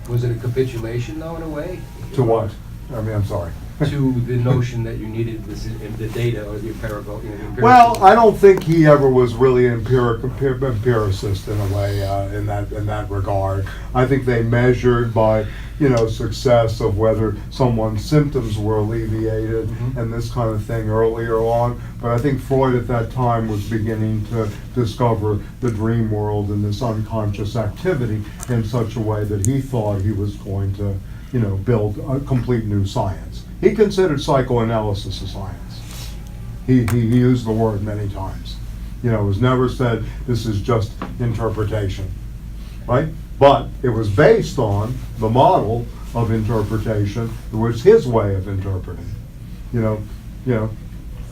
Was it a capitulation, though, in a way? To what? I mean, I'm sorry. To the notion that you needed this, the data or the empirical, you know, the empirical. Well, I don't think he ever was really empiricist in a way, in that regard. I think they measured by, success of whether someone's symptoms were alleviated and this kind of thing earlier on. But I think Freud at that time was beginning to discover the dream world and this unconscious activity in such a way that he thought he was going to, build a complete new science. He considered psychoanalysis a science. He used the word many times. It was never said this is just interpretation, right? But it was based on the model of interpretation, which was his way of interpreting.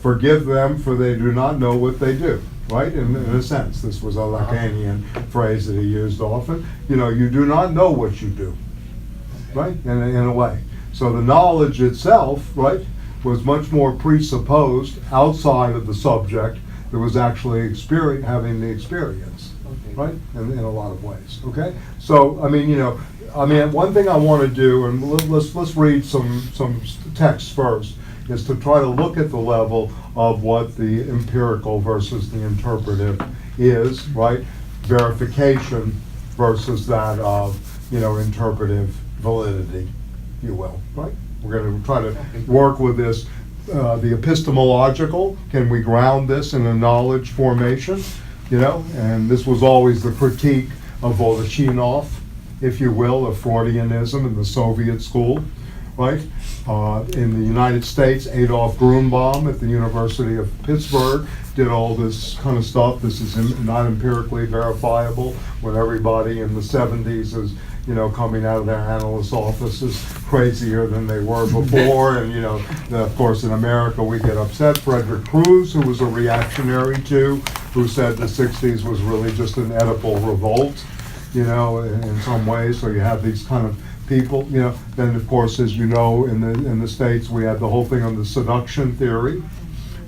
Forgive them for they do not know what they do, right? In a sense, this was a Lacanian phrase that he used often. You do not know what you do, right? In a way. So the knowledge itself, right, was much more presupposed outside of the subject that was actually having the experience, Okay. right? In a lot of ways, okay? So, one thing I want to do, and let's read some text first, is to try to look at the level of what the empirical versus the interpretive is, right? Verification versus that of, interpretive validity, if you will, right? We're going to try to work with this, the epistemological. Can we ground this in a knowledge formation? And this was always the critique of Voloshinov, if you will, of Freudianism in the Soviet school, right? In the United States, Adolf Grunbaum at the University of Pittsburgh did all this kind of stuff. This is not empirically verifiable when everybody in the 70s is, coming out of their analyst offices crazier than they were before. And, of course, in America, we get upset. Frederick Cruz, who was a reactionary too, who said the 60s was really just an Oedipal revolt, in some ways. So you have these kind of people, Then, of course, as you know, in the States, we had the whole thing on the seduction theory,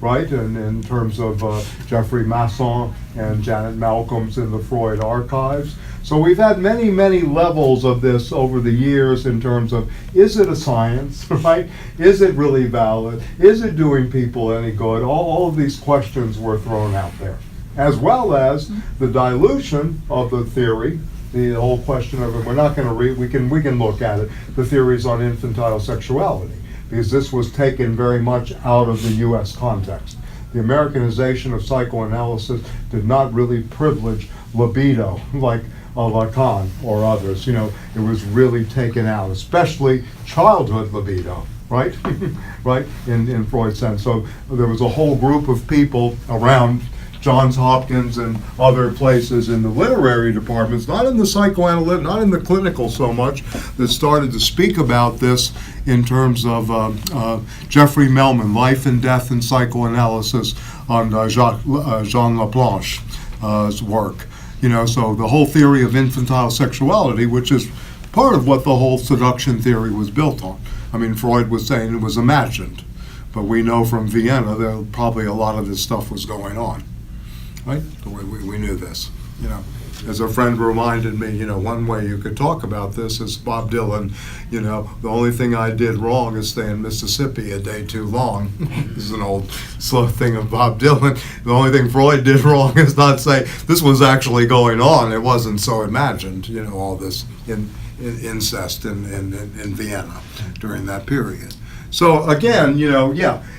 right? And in terms of Jeffrey Masson and Janet Malcolm's in the Freud archives. So we've had many, many levels of this over the years in terms of, is it a science, right? Is it really valid? Is it doing people any good? All of these questions were thrown out there, as well as the dilution of the theory. The whole question of it, we're not going to read, we can look at it, the theories on infantile sexuality, because this was taken very much out of the US context. The Americanization of psychoanalysis did not really privilege libido like Lacan or others. It was really taken out, especially childhood libido, right? Right, in Freud's sense. So there was a whole group of people around Johns Hopkins and other places in the literary departments, not in the psychoanalytic, not in the clinical so much, that started to speak about this in terms of Jeffrey Melman, Life and Death in Psychoanalysis, on Jean Laplanche's work. So the whole theory of infantile sexuality, which is part of what the whole seduction theory was built on. I mean, Freud was saying it was imagined, but we know from Vienna that probably a lot of this stuff was going on. Right? We knew this, As a friend reminded me, one way you could talk about this is Bob Dylan, the only thing I did wrong is stay in Mississippi a day too long. This is an old slow thing of Bob Dylan. The only thing Freud did wrong is not say this was actually going on. It wasn't so imagined, all this incest in Vienna during that period. So again,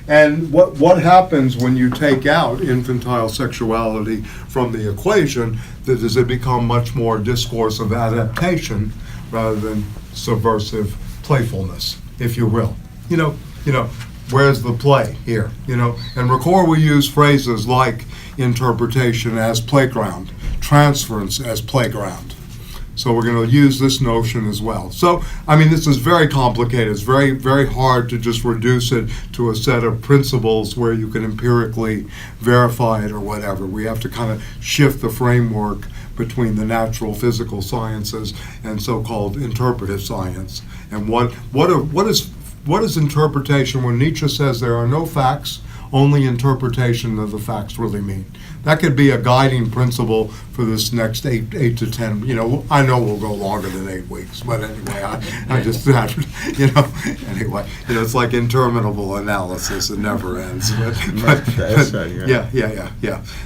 and what happens when you take out infantile sexuality from the equation, that does it become much more discourse of adaptation rather than subversive playfulness, if you will. Where's the play here? And Ricoeur will use phrases like interpretation as playground, transference as playground. So we're going to use this notion as well. So, I mean, this is very complicated. It's very, very hard to just reduce it to a set of principles where you can empirically verify it or whatever. We have to kind of shift the framework between the natural physical sciences and so-called interpretive science. And what is interpretation when Nietzsche says there are no facts, only interpretation of the facts really mean? That could be a guiding principle for this next 8 to 10. I know we'll go longer than 8 weeks, but anyway, I just anyway, it's like interminable analysis; it never ends. Yeah.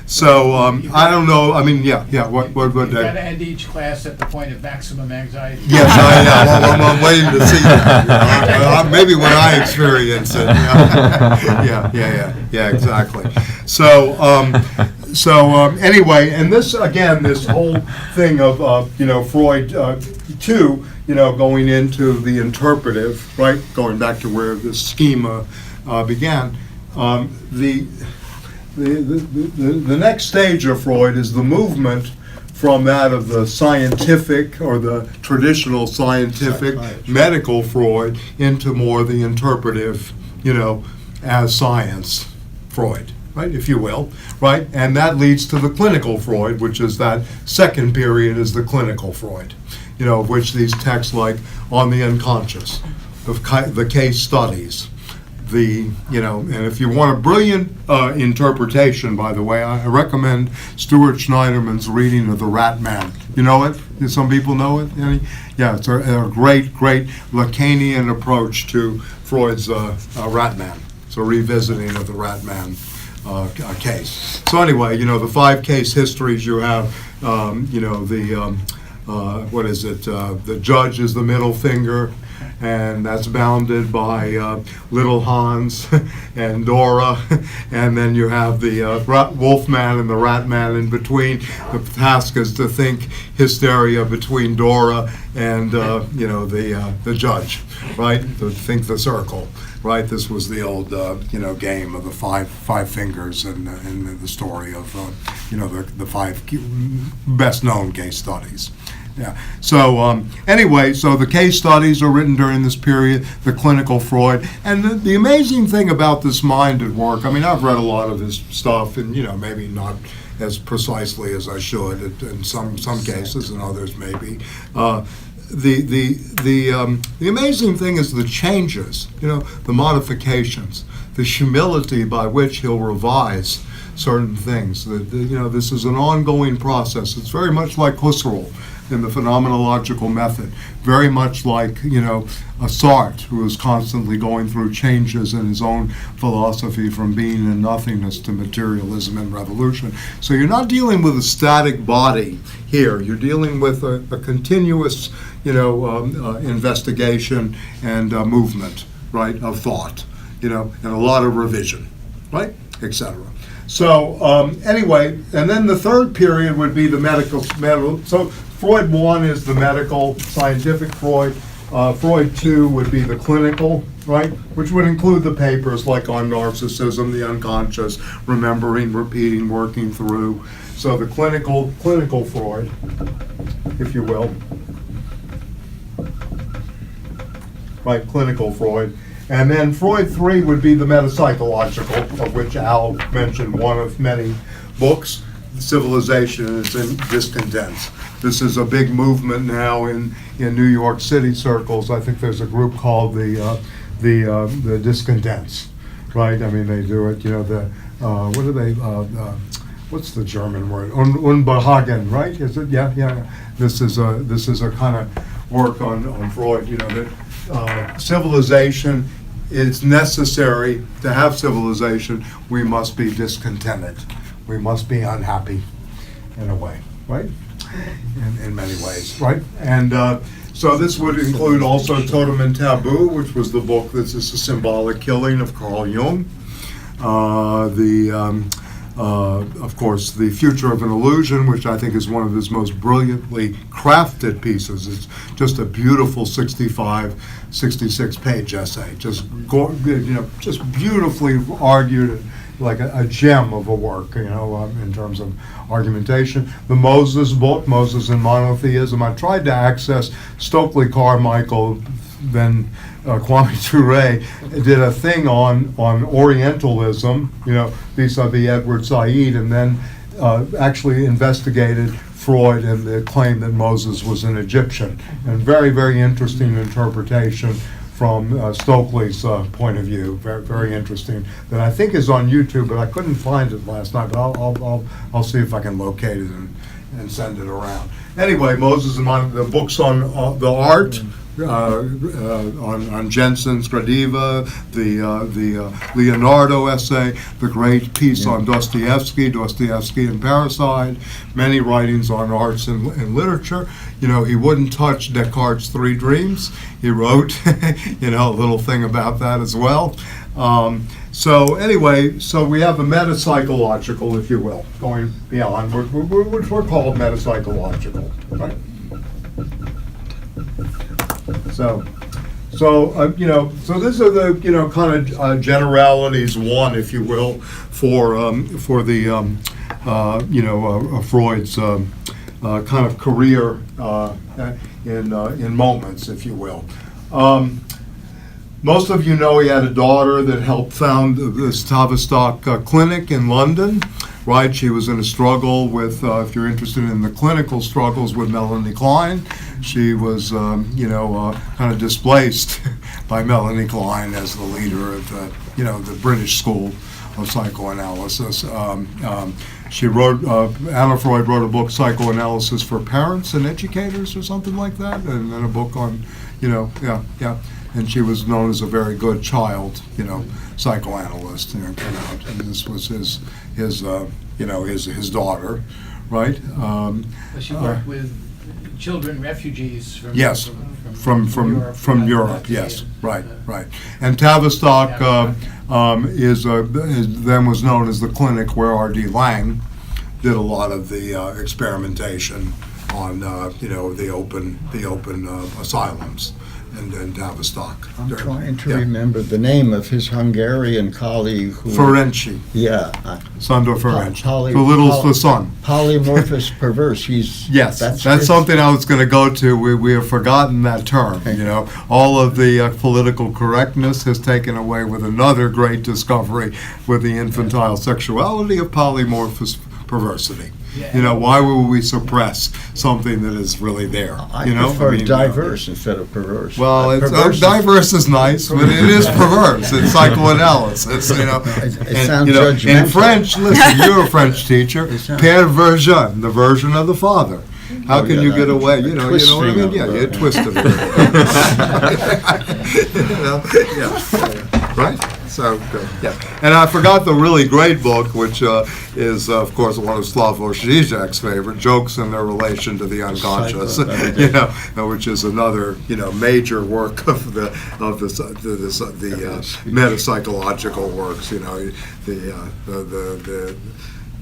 So I don't know. I mean, What? You got to end each class at the point of maximum anxiety. Yes, I know. Well, I'm waiting to see that. Maybe when I experience it. Yeah, exactly. So anyway, and this again, this whole thing of Freud too, going into the interpretive, right? Going back to where the schema began. The next stage of Freud is the movement from that of the scientific or the traditional scientific medical Freud into more the interpretive, as science Freud, right, if you will, right? And that leads to the clinical Freud, which is that second period is the clinical Freud, of which these texts like On the Unconscious, the case studies, and if you want a brilliant interpretation, by the way, I recommend Stuart Schneiderman's reading of The Rat Man. You know it? Some people know it? Yeah, it's a great Lacanian approach to Freud's Rat Man. It's a revisiting of the Rat Man case. So anyway, the 5 case histories you have, the judge is the middle finger, and that's bounded by Little Hans and Dora, and then you have the Wolfman and the Rat Man in between. The task is to think hysteria between Dora and the judge, right? To think the circle, right? This was the old game of the five fingers and the story of the 5 best known case studies. Yeah. So anyway, so the case studies are written during this period, the clinical Freud, and the amazing thing about this mind at work. I mean, I've read a lot of his stuff, and maybe not as precisely as I should in some cases, and others maybe. The amazing thing is the changes, the modifications, the humility by which he'll revise certain things. This is an ongoing process. It's very much like Husserl in the phenomenological method, very much like Sartre, who is constantly going through changes in his own philosophy from being in nothingness to materialism and revolution. So you're not dealing with a static body here. You're dealing with a continuous investigation and movement, right, of thought, and a lot of revision, right, etc. So anyway, and then the third period would be the medical. So Freud 1 is the medical, scientific Freud. Freud 2 would be the clinical, right, which would include the papers like on narcissism, the unconscious, remembering, repeating, working through. So the clinical Freud, if you will, right, clinical Freud. And then Freud 3 would be the metapsychological, of which Al mentioned one of many books, Civilization and its Discontents. This is a big movement now in New York City circles. I think there's a group called the Discontents, right? I mean, they do it, what do they, what's the German word? Unbehagen, right? Is it? Yeah. This is a kind of work on Freud, that civilization, it's necessary to have civilization. We must be discontented. We must be unhappy in a way, right? In many ways, right? And so this would include also Totem and Taboo, which was the book that's a symbolic killing of Carl Jung. Of course, The Future of an Illusion, which I think is one of his most brilliantly crafted pieces. It's just a beautiful 66-page essay, just beautifully argued like a gem of a work, in terms of argumentation. The Moses book, Moses and Monotheism, I tried to access Stokely Carmichael, then Kwame Ture did a thing on Orientalism, vis-a-vis Edward Said, and then actually investigated Freud and the claim that Moses was an Egyptian. And very, very interesting interpretation from Stokely's point of view. Very, very interesting. That I think is on YouTube, but I couldn't find it last night. But I'll see if I can locate it and send it around. Anyway, Moses and the books on the art. On Jensen's Gradiva, the Leonardo essay, the great piece on Dostoevsky and Parasite, many writings on arts and literature. He wouldn't touch Descartes' Three Dreams. He wrote, a little thing about that as well. So anyway, so we have a metapsychological, if you will, going beyond, which we're called metapsychological, right? So these are the, kind of generalities, one, if you will, for the, Freud's kind of career in moments, if you will. Most of you know he had a daughter that helped found this Tavistock clinic in London, right? She was in a struggle with, if you're interested in the clinical struggles with Melanie Klein, she was, kind of displaced by Melanie Klein as the leader of the British School of Psychoanalysis. She wrote, Anna Freud wrote a book, Psychoanalysis for Parents and Educators, or something like that, and then a book on, and she was known as a very good child, psychoanalyst, and this was his daughter, right? She worked with children refugees from Yes, from Europe. Yes, and, right. And Tavistock then was known as the clinic where R.D. Laing did a lot of the experimentation on the open asylums and Tavistock. I'm trying to remember the name of his Hungarian colleague. Ferenczi. Yeah. Sandor Ferenczi. The son. Polymorphous perverse. Yes, that's something I was going to go to. We have forgotten that term. All of the political correctness has taken away with another great discovery with the infantile sexuality of polymorphous perversity. Why would we suppress something that is really there? I prefer diverse instead of perverse. Well, diverse is nice, but it is perverse. It's psychoanalysis, It sounds judgmental. In French, listen, you're a French teacher. Perversion, the version of the father. How can you get away? You know what I mean? Yeah, you twisted it. Right? So, yeah. And I forgot the really great book, which is, of course, one of Slavoj Žižek's favorite, Jokes and Their Relation to the Unconscious, which is another, major work of the metapsychological works,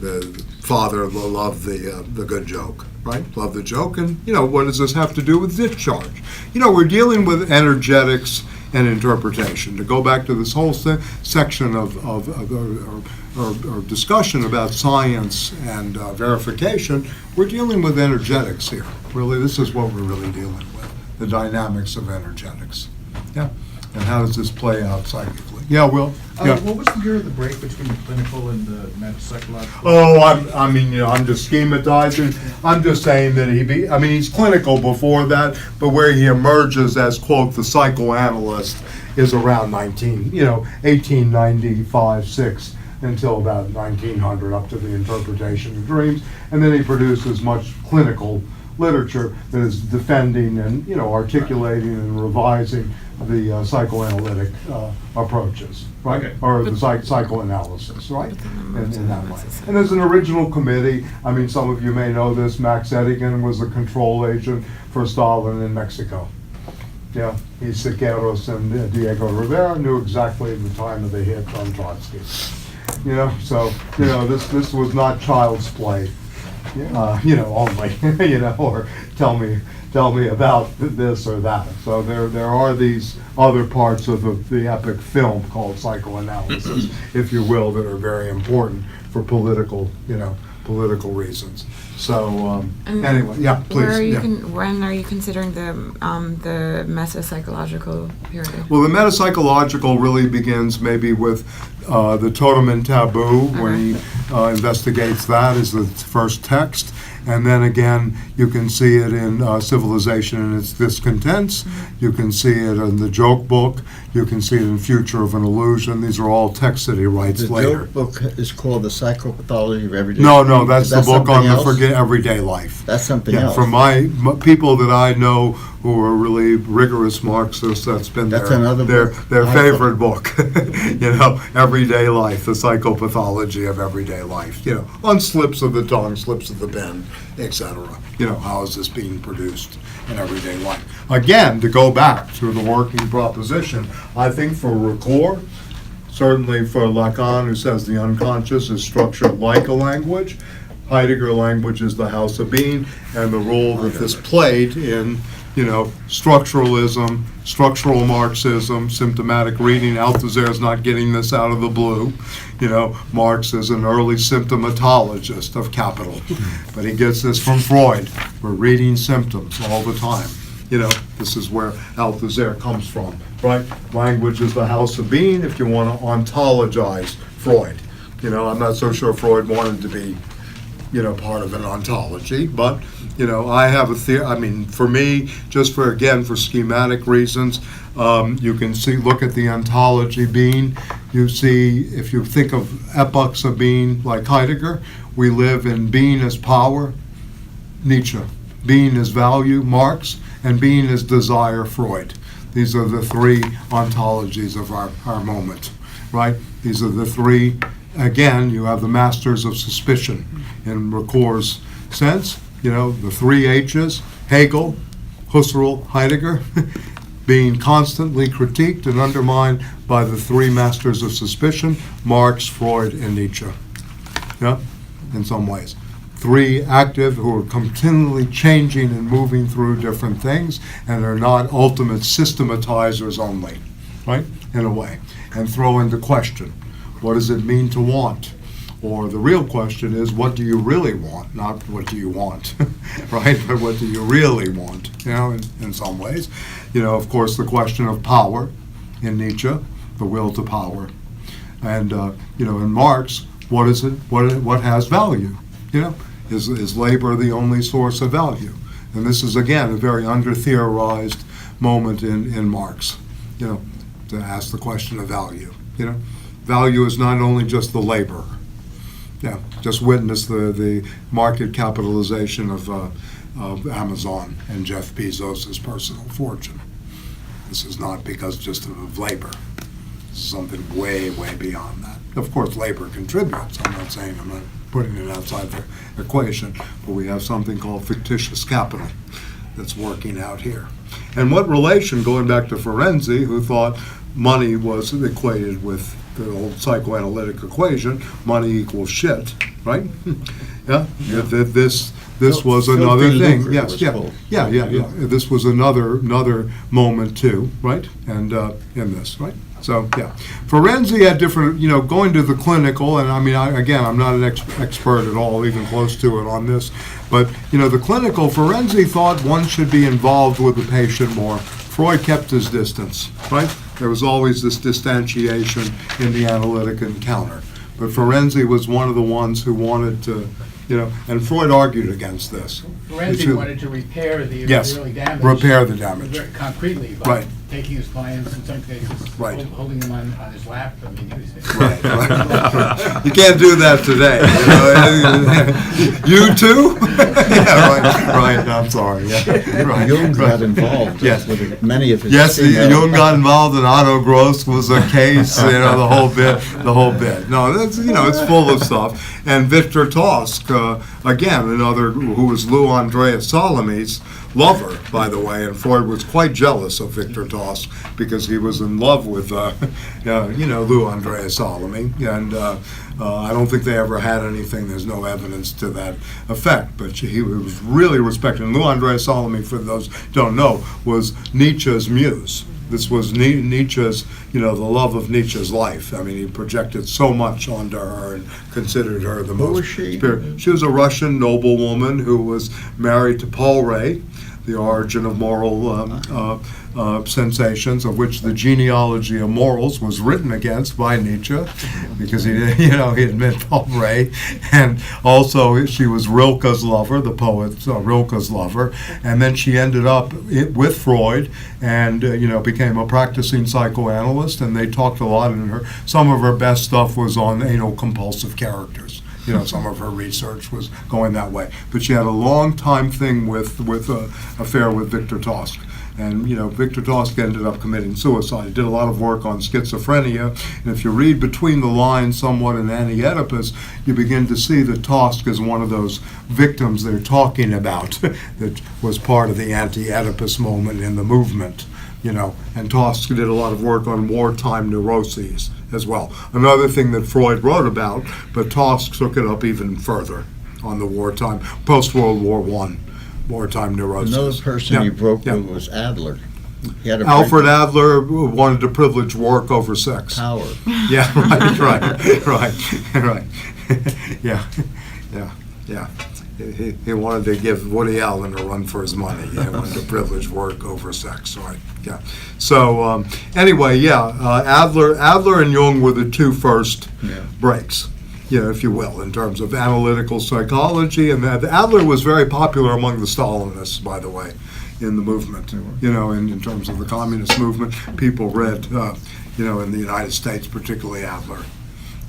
the father loved the good joke, right? Loved the joke, and what does this have to do with discharge? We're dealing with energetics and interpretation. To go back to this whole section of discussion about science and verification, we're dealing with energetics here. Really, this is what we're really dealing with: the dynamics of energetics. Yeah. And how does this play out psychically? Yeah, Will? Yeah. What was the year of the break between the clinical and the metapsychological? Oh, I'm just schematizing. I'm just saying that he's clinical before that, but where he emerges as, quote, the psychoanalyst is around 1895, 6, until about 1900, up to the interpretation of dreams. And then he produces much clinical literature that is defending and, articulating and revising the psychoanalytic approaches, right? Okay. Or the psychoanalysis, right? In that way. And there's an original committee. Some of you may know this. Max Edigan was the control agent for Stalin in Mexico. Yeah, Siqueiros and Diego Rivera knew exactly the time of the hit on Trotsky. This was not child's play. only, or tell me about this or that. So there are these other parts of the epic film called psychoanalysis, if you will, that are very important for political reasons. So anyway, yeah, please. When are you considering the metapsychological period? Well, the metapsychological really begins maybe with the Totem and Taboo, when he investigates that as the first text. And then again, you can see it in Civilization and Its Discontents. You can see it in the Joke Book. You can see it in Future of an Illusion. These are all texts that he writes The later. joke book is called The Psychopathology of Everyday. No, that's the book on something else? the everyday life. That's something Yeah, else. from my people that I know who are really rigorous Marxists, that's been That's another their book. favorite book. Everyday life, the psychopathology of everyday life. On slips of the tongue, slips of the pen, etc. How is this being produced in everyday life? Again, to go back to the working proposition, I think for Ricoeur, certainly for Lacan, who says the unconscious is structured like a language, Heidegger language is the house of being, and the role that this played in, structuralism, structural Marxism, symptomatic reading. Althusser is not getting this out of the blue. Marx is an early symptomatologist of capital, but he gets this from Freud. We're reading symptoms all the time. This is where Althusser comes from, right? Language is the house of being, if you want to ontologize Freud. I'm not so sure Freud wanted to be part of an ontology, but, I have a theory. For me, just for schematic reasons, you can look at the ontology being, you see, if you think of epochs of being like Heidegger, we live in being as power, Nietzsche, being as value, Marx, and being as desire, Freud. These are the three ontologies of our moment, right? These are the three. Again, you have the masters of suspicion in Ricoeur's sense, the three H's, Hegel, Husserl, Heidegger, being constantly critiqued and undermined by the three masters of suspicion, Marx, Freud, and Nietzsche. In some ways. Three active who are continually changing and moving through different things, and are not ultimate systematizers only, right, in a way, and throw into question. What does it mean to want? Or the real question is, what do you really want? Not what do you want, right? But what do you really want, in some ways. Of course, the question of power in Nietzsche, the will to power. And, in Marx, what is it? What has value? Is labor the only source of value? And this is, again, a very under-theorized moment in Marx, to ask the question of value, Value is not only just the laborer. Just witness the market capitalization of Amazon and Jeff Bezos' personal fortune. This is not because just of labor. This is something way, way beyond that. Of course, labor contributes. I'm not putting it outside the equation, but we have something called fictitious capital that's working out here. And what relation, going back to Ferenczi, who thought money was equated with the old psychoanalytic equation, money equals shit, right? This was another thing. Yes, yeah. This was another moment too, right? And in this, right? So yeah, Ferenczi had different, going to the clinical, and I'm not an expert at all, even close to it on this, but the clinical, Ferenczi thought one should be involved with the patient more. Freud kept his distance, right? There was always this distantiation in the analytic encounter. But Ferenczi was one of the ones who wanted to, and Freud argued against this. Ferenczi wanted to repair the Yes, early damage. repair the damage. Very concretely, by Right. taking his clients, in some cases, Right. holding them on his lap. He was Right. You can't do that today. You too? Yeah, right. I'm sorry. Yeah, right. Jung got involved Yes. with many of his. Yes, female- Jung got involved, and Otto Gross was a case. The whole bit. No, that's it's full of stuff. And Victor Tosk, again, another who was Lou Andreas Salamis, lover, by the way, and Freud was quite jealous of Victor Tosk because he was in love with, Lou Andreas Salome, and I don't think they ever had anything. There's no evidence to that effect, but he was really respected. And Lou Andreas Salome, for those who don't know, was Nietzsche's muse. This was Nietzsche's, the love of Nietzsche's life. I mean, he projected so much onto her and considered her the most. Who was she? She was a Russian noblewoman who was married to Paul Ray, The Origin of Moral Sensations, of which the genealogy of morals was written against by Nietzsche, because he had met Paul Ray, and also she was Rilke's lover, the poet Rilke's lover, and then she ended up with Freud, and became a practicing psychoanalyst, and they talked a lot in her. Some of her best stuff was on anal compulsive characters. Some of her research was going that way. But she had a long time thing with affair with Victor Tosk. And, Victor Tosk ended up committing suicide. He did a lot of work on schizophrenia. And if you read between the lines somewhat in Anti-Oedipus, you begin to see that Tosk is one of those victims they're talking about that was part of the Anti-Oedipus moment in the movement. And Tosk did a lot of work on wartime neuroses as well. Another thing that Freud wrote about, but Tosk took it up even further on the wartime, post-World War I, wartime neuroses. Another person he broke Yeah. with was Adler. He had a Alfred Adler wanted to privilege work over sex. power. Yeah, right. Yeah. He wanted to give Woody Allen a run for his money. He wanted to privilege work over sex, right? Yeah. So anyway, Adler and Jung were the two first breaks, if you will, in terms of analytical psychology. And Adler was very popular among the Stalinists, by the way, in the movement. In terms of the communist movement, people read, in the United States, particularly Alfred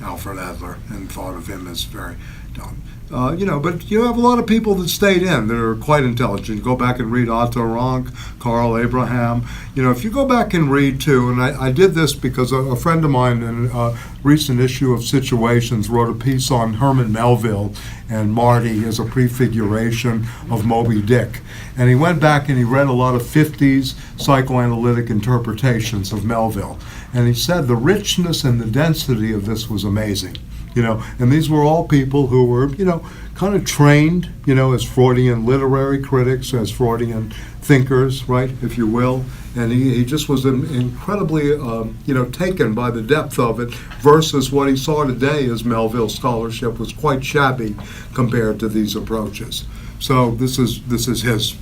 Adler, and thought of him as very dumb. But you have a lot of people that stayed in that are quite intelligent. Go back and read Otto Rank, Carl Abraham. If you go back and read too, and I did this because a friend of mine in a recent issue of Situations wrote a piece on Herman Melville and Marty as a prefiguration of Moby Dick. And he went back and he read a lot of 50s psychoanalytic interpretations of Melville. And he said the richness and the density of this was amazing. And these were all people who were, kind of trained, as Freudian literary critics, as Freudian thinkers, right, if you will. And he just was incredibly, taken by the depth of it, versus what he saw today as Melville scholarship was quite shabby compared to these approaches. So this is his,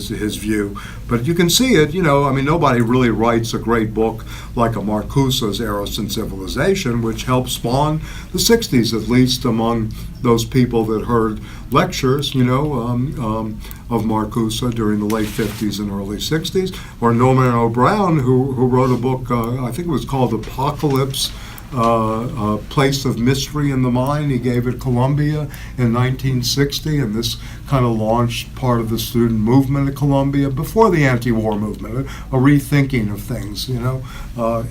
his view. But you can see it, nobody really writes a great book like a Marcuse's Eros and Civilization, which helped spawn the 60s, at least among those people that heard lectures, of Marcuse during the late 50s and early 60s, or Norman O. Brown, who wrote a book, I think it was called Apocalypse, a Place of Mystery in the Mind. He gave at Columbia in 1960, and this kind of launched part of the student movement at Columbia before the anti-war movement, a rethinking of things,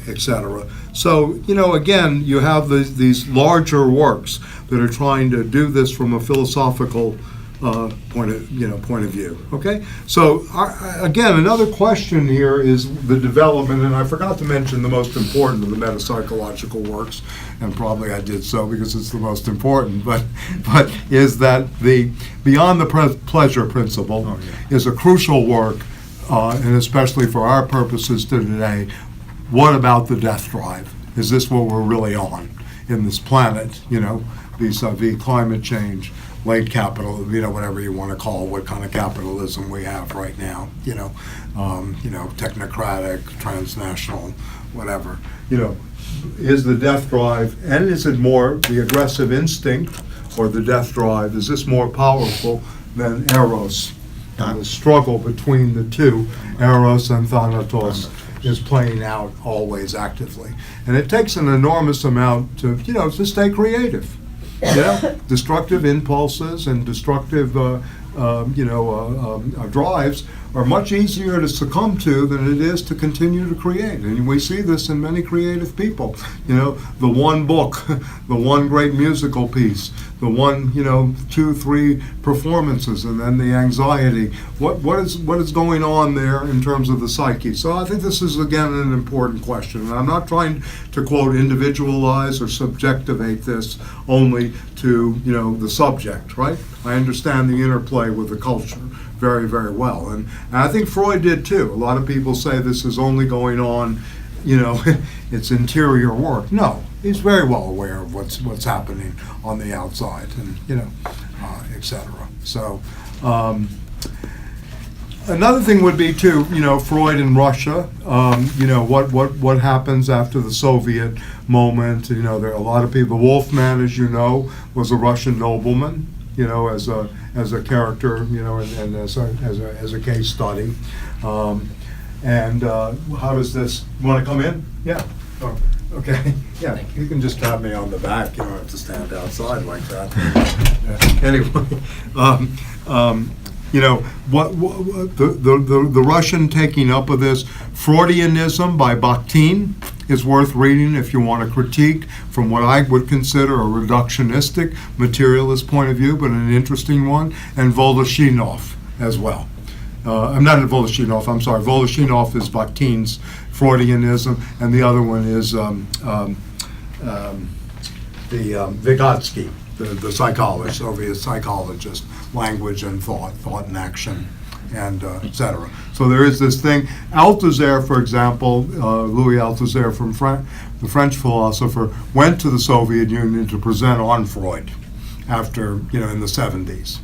etc. So, again, you have these larger works that are trying to do this from a philosophical point of view. Okay, so again, another question here is the development, and I forgot to mention the most important of the metapsychological works, and probably I did so because it's the most important. But is that the Beyond the Pleasure Principle is a crucial work, and especially for our purposes today. What about the death drive? Is this what we're really on in this planet? Vis-a-vis climate change, late capital, whatever you want to call what kind of capitalism we have right now, technocratic, transnational, whatever. Is the death drive, and is it more the aggressive instinct or the death drive, is this more powerful than Eros? And the struggle between the two, Eros and Thanatos, is playing out always actively. And it takes an enormous amount to stay creative. Destructive impulses and destructive, drives are much easier to succumb to than it is to continue to create. And we see this in many creative people. You know, the one book, the one great musical piece, the one, 2, 3 performances, and then the anxiety. What is going on there in terms of the psyche? So I think this is, again, an important question. And I'm not trying to, quote, individualize or subjectivate this only to, the subject, right? I understand the interplay with the culture very, very well. And I think Freud did too. A lot of people say this is only going on, it's interior work. No, he's very well aware of what's happening on the outside, and et cetera. So another thing would be too, Freud in Russia. What happens after the Soviet moment? There are a lot of people. Wolfman, as you know, was a Russian nobleman. As a character, and as a case study. And how does this, want to come in? Yeah. Oh, okay. Yeah, you can just tap me on the back. You don't have to stand outside like that. Anyway, the Russian taking up of this Freudianism by Bakhtin is worth reading if you want to critique from what I would consider a reductionistic materialist point of view, but an interesting one, and Voloshinov as well. I'm not Voloshinov, I'm sorry. Voloshinov is Bakhtin's Freudianism, and the other one is Vygotsky, the psychologist, Soviet psychologist, language and thought and action, and et cetera. So there is this thing. Althusser, for example, Louis Althusser, from the French philosopher, went to the Soviet Union to present on Freud after, in the 70s,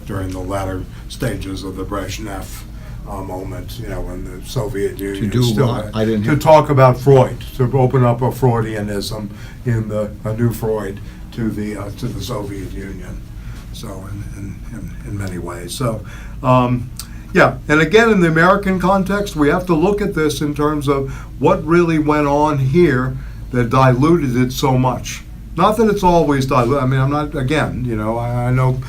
during the latter stages of the Brezhnev moment, when the Soviet Union do still what? I didn't to hear. talk about Freud, to open up a Freudianism in a new Freud to the Soviet Union. So in many ways. So yeah, and again, in the American context, we have to look at this in terms of what really went on here that diluted it so much. Not that it's always diluted. I mean, I'm not, again, I know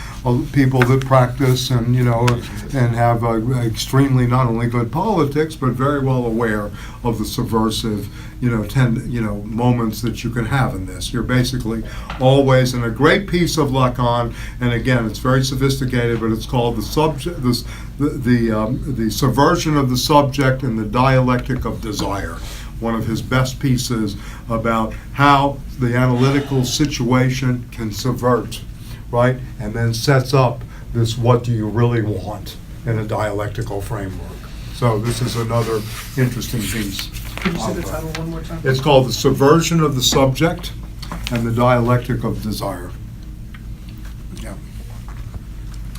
people that practice and, and have extremely not only good politics, but very well aware of the subversive, moments that you can have in this. You're basically always in a great piece of Lacan, and again, it's very sophisticated, but it's called the subject, the subversion of the subject and the dialectic of desire. One of his best pieces about how the analytical situation can subvert, right? And then sets up this what do you really want in a dialectical framework. So this is another interesting piece. Could you say the title one more time? It's called The Subversion of the Subject and the Dialectic of Desire. Yeah.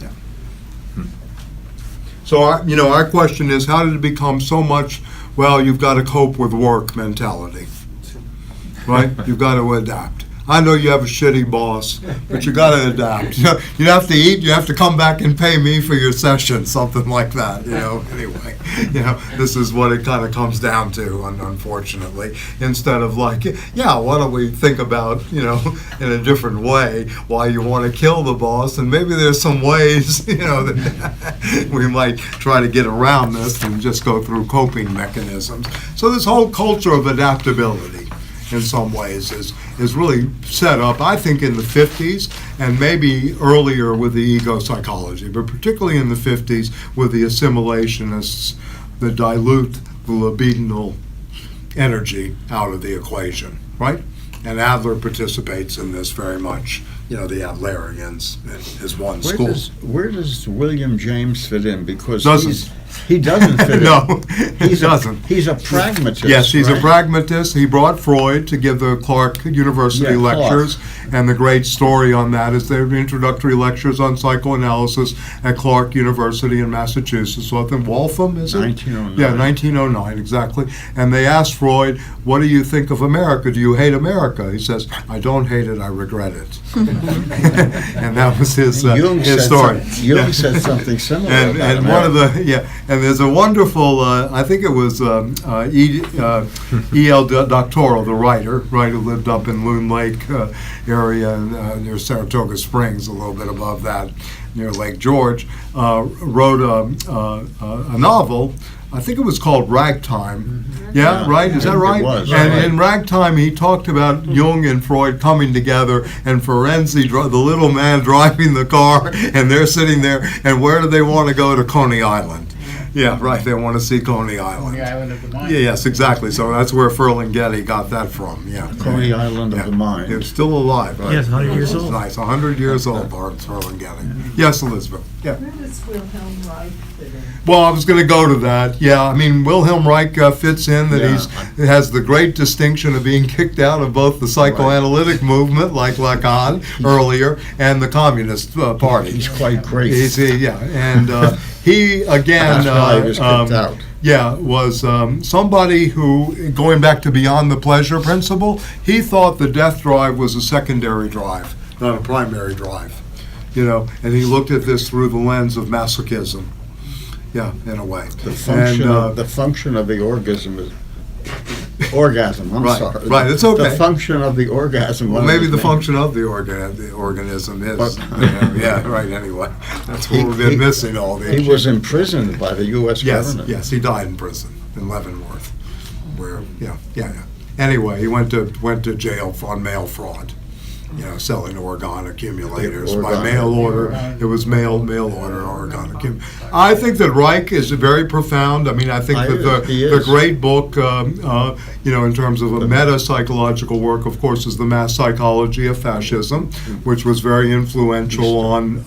Yeah. So, our question is, how did it become so much, well, you've got to cope with work mentality, right? You've got to adapt. I know you have a shitty boss, but you got to adapt. You have to eat, you have to come back and pay me for your session, something like that, Anyway, this is what it kind of comes down to, unfortunately. Instead of like, yeah, why don't we think about, in a different way why you want to kill the boss, and maybe there's some ways, that we might try to get around this and just go through coping mechanisms. So this whole culture of adaptability, in some ways, is really set up, I think, in the 50s and maybe earlier with the ego psychology, but particularly in the 50s with the assimilationists that dilute the libidinal energy out of the equation, right? And Adler participates in this very much. The Adlerians is one school. Where does William James fit in? Because Doesn't. he doesn't fit in. No, he doesn't. He's a pragmatist. Yes, he's right? a pragmatist. He brought Freud to give the Clark University Yeah, Clark. lectures, and the great story on that is their introductory lectures on psychoanalysis at Clark University in Massachusetts. So I think Waltham, is it? 1909. Yeah, 1909, exactly. And they asked Freud, what do you think of America? Do you hate America? He says, I don't hate it, I regret it. And that was his Jung story. Jung said something similar. And about one of America. the And there's a wonderful, I think it was E.L. Doctorow, the writer, right, who lived up in Loon Lake area near Saratoga Springs, a little bit above that, near Lake George, wrote a novel. I think it was called Ragtime. Yeah, right? Is that right? It was. And Right. in Ragtime, he talked about Jung and Freud coming together, and Ferenczi, the little man driving the car, and they're sitting there, and where do they want to go? To Coney Island. Yeah, right, they want to see Coney Island. The island of the mind. Yeah, yes, exactly. So that's where Ferlinghetti got that from, yeah. Coney Island of Yeah. the mind. It's still alive. Right? Yes, 100 years old. Nice, 100 years old, Lawrence Ferlinghetti. Yes, Elizabeth, yeah. Where does Wilhelm Reich fit in? Well, I was going to go to that. Yeah, I mean, Wilhelm Reich fits in that he has the great distinction of being kicked out of both the psychoanalytic movement, like Lacan earlier, and the Communist Party. He's quite great. Yeah, and he again. That's why he was kicked out. Yeah, was somebody who, going back to Beyond the Pleasure Principle, he thought the death drive was a secondary drive, not a primary drive. You know, and he looked at this through the lens of masochism. Yeah, in a way. The function, And, the function of the orgasm is orgasm. I'm Right, sorry. right, it's okay. The function of the orgasm. well, one of maybe his the main- function of the organism is. But- Yeah, right. Anyway, that's what He- we've been he- missing all the. He was imprisoned by the U.S. Yes, government. yes, he died in prison in Leavenworth, where yeah. Anyway, he went to jail on mail fraud. You know, selling organ accumulators by Organ. mail order. It was mail order organ accumulator. I think that Reich is very profound. I mean, I think that He the is. great book, you know, in terms of a meta-psychological work, of course, is The Mass Psychology of Fascism, which was very influential on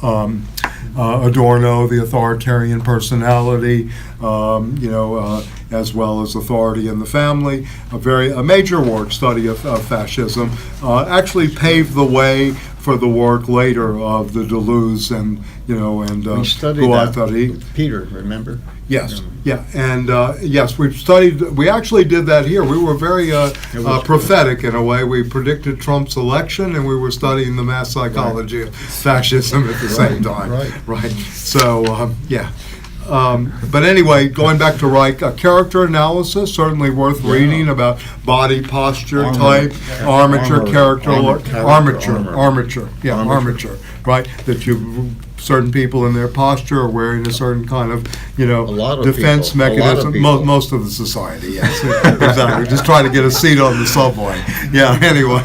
Adorno, the authoritarian personality, you know, as well as authority in the family. A major work, study of fascism, actually paved the way for the work later of the Deleuze and, you know, and We studied Guattari. that with Peter, remember? Yes, yeah, and yes, we actually did that here. We were very prophetic in a way. We predicted Trump's election, and we were studying the mass psychology of fascism at the same time. right. So, yeah. But anyway, going back to Reich, character analysis, certainly worth reading about body posture, Armor. type, armature, character, Armor. armature, right? That certain people in their posture are wearing a certain kind of, you know, A lot of defense people. A lot of mechanism. people. Most of the society, yes, exactly. Just trying to get a seat on the subway. Yeah. Anyway.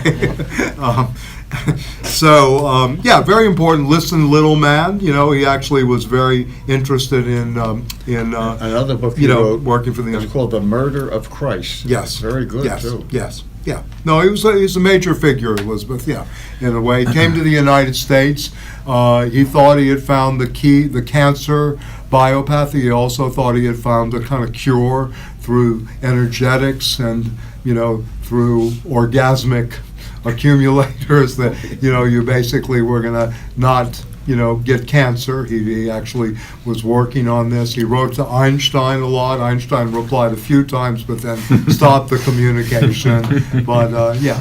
So, yeah, very important. Listen, Little Man. You know, he actually was very interested in Another book you he know, wrote working for the. is called The Murder of Christ. Yes. Very good, Yes. too. Yes. Yeah. No, he's a major figure, Elizabeth. Yeah, in a way. He came to the United States. He thought he had found the cancer biopathy. He also thought he had found a kind of cure through energetics and, you know, through orgasmic accumulators that, you know, you basically were going to not, you know, get cancer. He actually was working on this. He wrote to Einstein a lot. Einstein replied a few times, but then stopped the communication. But yeah.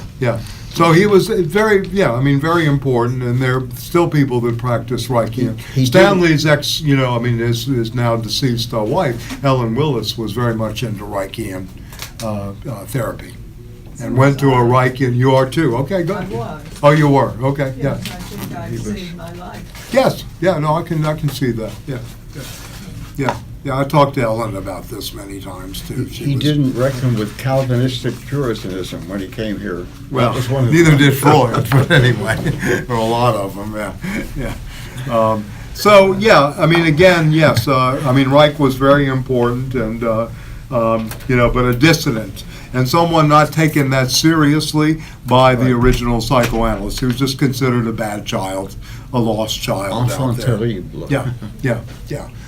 So he was very important, and there are still people that practice Reichian. He Stanley's his now deceased wife, Ellen Willis, was very much into Reichian therapy. And went to a Reichian. You are too. Okay, I good. was. Oh, you were. Okay, yeah. Yes, I think I've saved my life. Yes. Yeah. No, I can see that. Yeah. I talked to Ellen about this many times too. He didn't reckon with Calvinistic Puritanism when he came here. Well, That was one of neither did Freud, but anyway, there are a lot of them. Yeah. So yeah, I mean, again, yes. I mean, Reich was very important, and but a dissident. And someone not taken that seriously by the original psychoanalyst. He was just considered a bad child, a lost child out Enfant there. terrible. Yeah.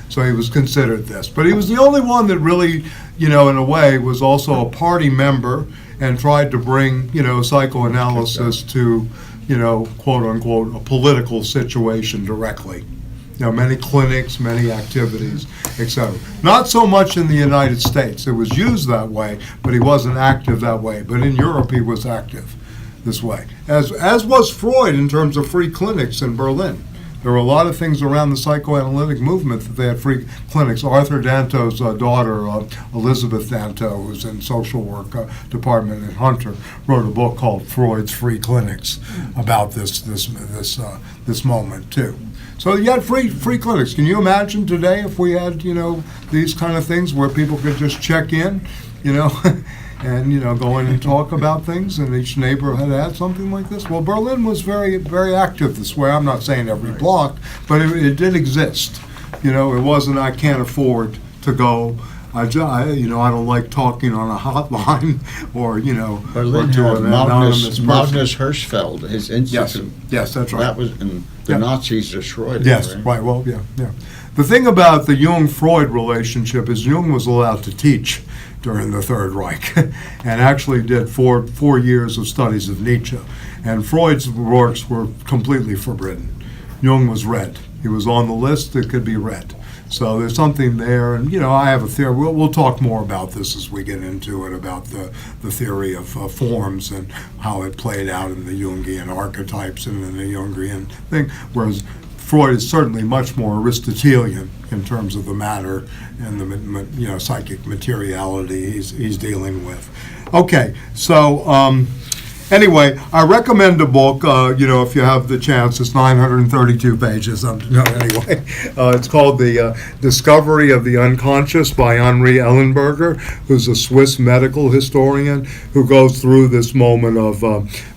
So he was considered this. But he was the only one that really, in a way, was also a party member and tried to bring, psychoanalysis to, quote unquote, a political situation directly. Many clinics, many activities, etc. Not so much in the United States. It was used that way, but he wasn't active that way. But in Europe, he was active this way, as was Freud in terms of free clinics in Berlin. There were a lot of things around the psychoanalytic movement that they had free clinics. Arthur Danto's daughter, Elizabeth Danto, who's in social work department at Hunter, wrote a book called Freud's Free Clinics about this moment too. So you had free clinics. Can you imagine today if we had, these kind of things where people could just check in, and, go in and talk about things, and each neighborhood had something like this? Well, Berlin was very, very active this way. I'm not saying every block, but it did exist. It wasn't, I can't afford to go. I don't like talking on a hotline or, Berlin or to had an anonymous person. Magnus Hirschfeld, his institute. Yes, that's right. That was, and the Nazis destroyed it. Yes, right. Well, yeah. The thing about the Jung-Freud relationship is Jung was allowed to teach during the Third Reich and actually did four years of studies of Nietzsche. And Freud's works were completely forbidden. Jung was read. He was on the list that could be read. So there's something there, and I have a theory. We'll talk more about this as we get into it, about the theory of forms and how it played out in the Jungian archetypes and in the Jungian thing, whereas Freud is certainly much more Aristotelian in terms of the matter and the psychic materiality he's dealing with. Okay, so anyway, I recommend a book. If you have the chance, it's 932 pages. Anyway, it's called The Discovery of the Unconscious by Henri Ellenberger, who's a Swiss medical historian who goes through this moment of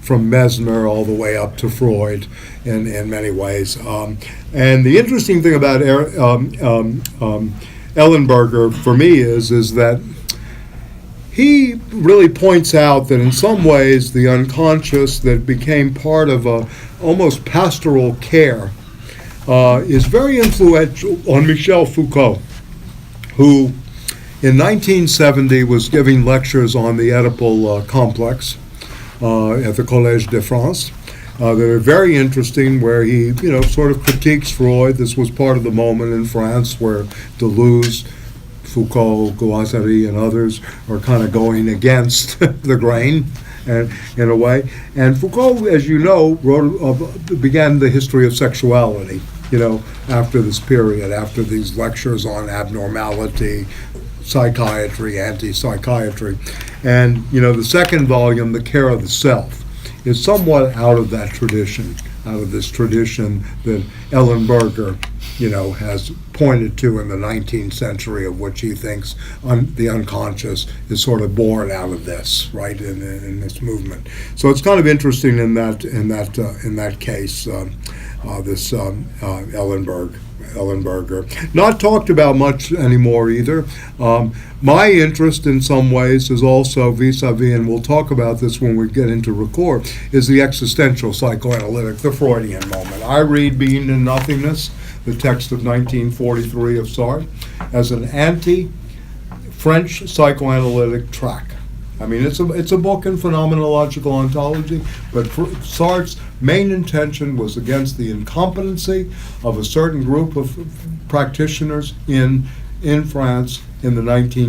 from Mesmer all the way up to Freud in many ways. And the interesting thing about Ellenberger for me is that he really points out that in some ways the unconscious that became part of almost pastoral care is very influential on Michel Foucault, who in 1970 was giving lectures on the Oedipal complex at the Collège de France. That are very interesting, where he, sort of critiques Freud. This was part of the moment in France where Deleuze, Foucault, Guattari, and others are kind of going against the grain, and in a way. And Foucault, as you know, began the history of sexuality, after this period, after these lectures on abnormality, psychiatry, anti-psychiatry. And, the second volume, The Care of the Self, is somewhat out of that tradition, out of this tradition that Ellenberger, has pointed to in the 19th century, of which he thinks the unconscious is sort of born out of this, right, in this movement. So it's kind of interesting in that case, this Ellenberger. Not talked about much anymore either. My interest in some ways is also vis-a-vis, and we'll talk about this when we get into record, is the existential psychoanalytic, the Freudian moment. I read Being and Nothingness, the text of 1943 of Sartre, as an anti-French psychoanalytic tract. I mean, it's a book in phenomenological ontology, but Sartre's main intention was against the incompetency of a certain group of practitioners in France in the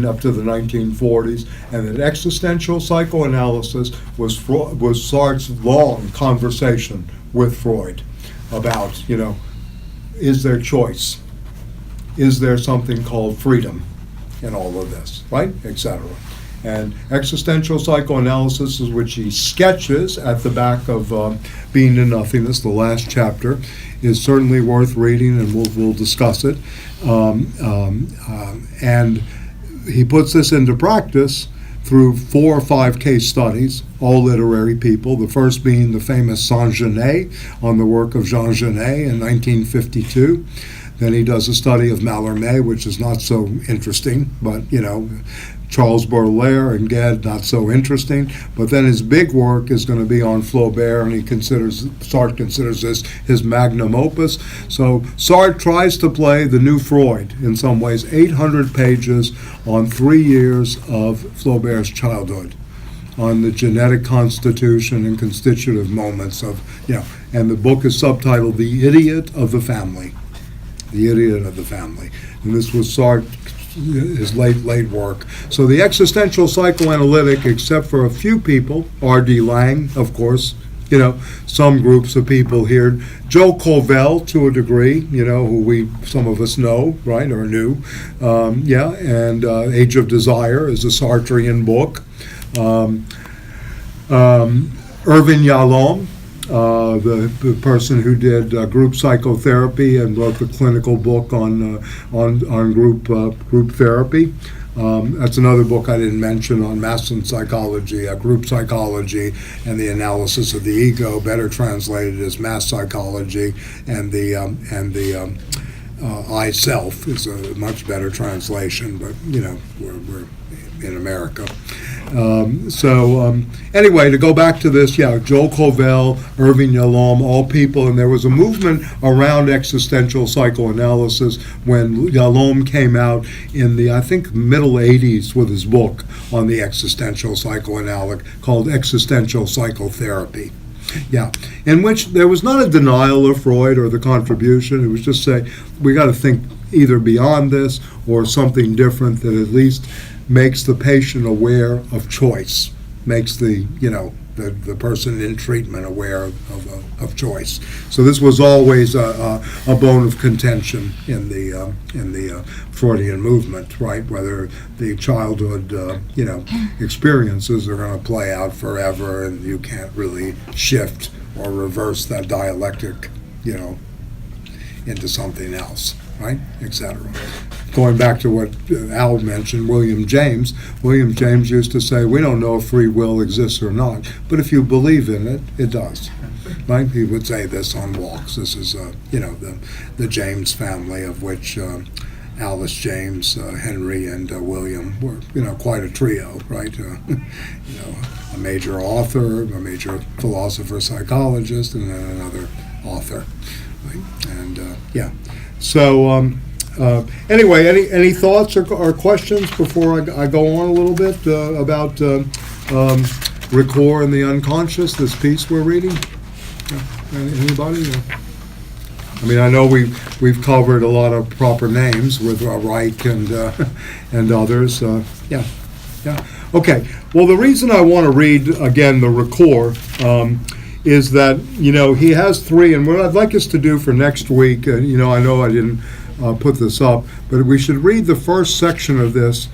up to the 1940s, and that existential psychoanalysis was Sartre's long conversation with Freud about, is there choice? Is there something called freedom in all of this, right? Etc. And existential psychoanalysis, is which he sketches at the back of Being and Nothingness, the last chapter, is certainly worth reading, and we'll discuss it. And he puts this into practice through 4 or 5 case studies, all literary people, the first being the famous Saint-Genet on the work of Jean Genet in 1952. Then he does a study of Mallarmé, which is not so interesting, but, Charles Baudelaire and Gad, not so interesting. But then his big work is going to be on Flaubert, and Sartre considers this his magnum opus. So Sartre tries to play the new Freud in some ways, 800 pages on 3 years of Flaubert's childhood, on the genetic constitution and constitutive moments of, and the book is subtitled The Idiot of the Family. The Idiot of the Family. And this was Sartre, his late work. So the existential psychoanalytic, except for a few people, R.D. Laing, of course, some groups of people here. Joe Covell, to a degree, who some of us know, right, or knew. And Age of Desire is a Sartrean book. Irving Yalom, the person who did group psychotherapy and wrote the clinical book on group therapy. That's another book I didn't mention on Masson psychology, group psychology, and the analysis of the ego, better translated as mass psychology, and the I self is a much better translation, but we're in America. Anyway, to go back to this, Joel Covell, Irving Yalom, all people, and there was a movement around existential psychoanalysis when Yalom came out in the, I think, middle 80s with his book on the existential psychoanalytic called Existential Psychotherapy. In which there was not a denial of Freud or the contribution. It was just say, we got to think either beyond this or something different that at least makes the patient aware of choice, makes the person in treatment aware of choice. So this was always a bone of contention in the Freudian movement, right? Whether the childhood experiences are going to play out forever, and you can't really shift or reverse that dialectic, into something else, right, etc. Going back to what Al mentioned, William James used to say, we don't know if free will exists or not, but if you believe in it, it does. Right? He would say this on walks. This is, the James family, of which Alice James, Henry, and William were, quite a trio, right? A major author, a major philosopher, psychologist, and then another author. Right? And, So, anyway, any thoughts or questions before I go on a little bit about Ricoeur and the unconscious, this piece we're reading? Anybody? I mean, I know we've covered a lot of proper names with Reich and others. Okay. Well, the reason I want to read again the Ricoeur is that he has three, and what I'd like us to do for next week. I know I didn't put this up, but we should read the first section of this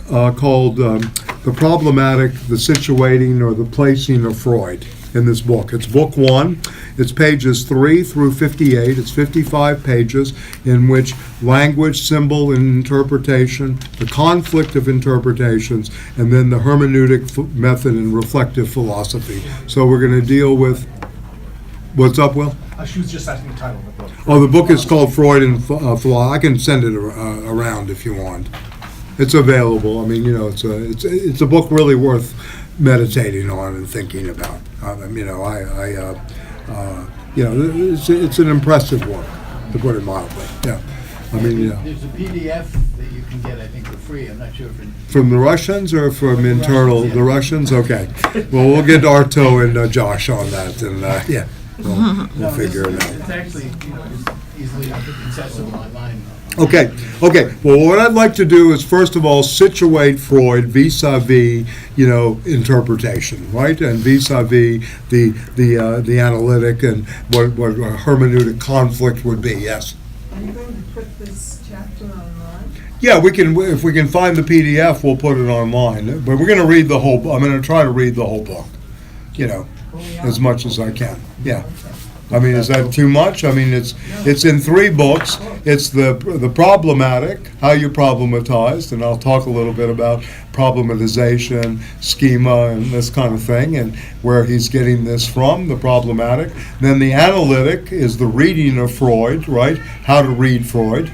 called The Problematic, the Situating, or the Placing of Freud in this book. It's book 1. It's pages 3 through 58. It's 55 pages in which language, symbol, and interpretation, the conflict of interpretations, and then the hermeneutic method and reflective philosophy. So we're going to deal with, what's up, Will? She was just asking the title of the book. Oh, the book is called Freud and Philosophy. I can send it around if you want. It's available. I mean, it's a book really worth meditating on and thinking about. It's an impressive work, to put it mildly. Yeah, I mean, There's a PDF that you can get, I think, for free. I'm not sure if from the Russians or from internal Russians, yeah. the Russians. Okay, well, we'll get Arto and Josh on that, and we'll figure it out. It's actually it's easily accessible online. Okay. Well, what I'd like to do is, first of all, situate Freud vis-a-vis, interpretation, right, and vis-a-vis the analytic and what a hermeneutic conflict would be. Yes. Are you going to put this chapter online? Yeah, we can. If we can find the PDF, we'll put it online. But we're going to read the whole. I'm going to try to read the whole book, as much as I can. Yeah. I mean, is that too much? I mean, it's in 3 books. It's the problematic, how you problematized, and I'll talk a little bit about problematization, schema, and this kind of thing, and where he's getting this from, the problematic. Then the analytic is the reading of Freud, right? How to read Freud,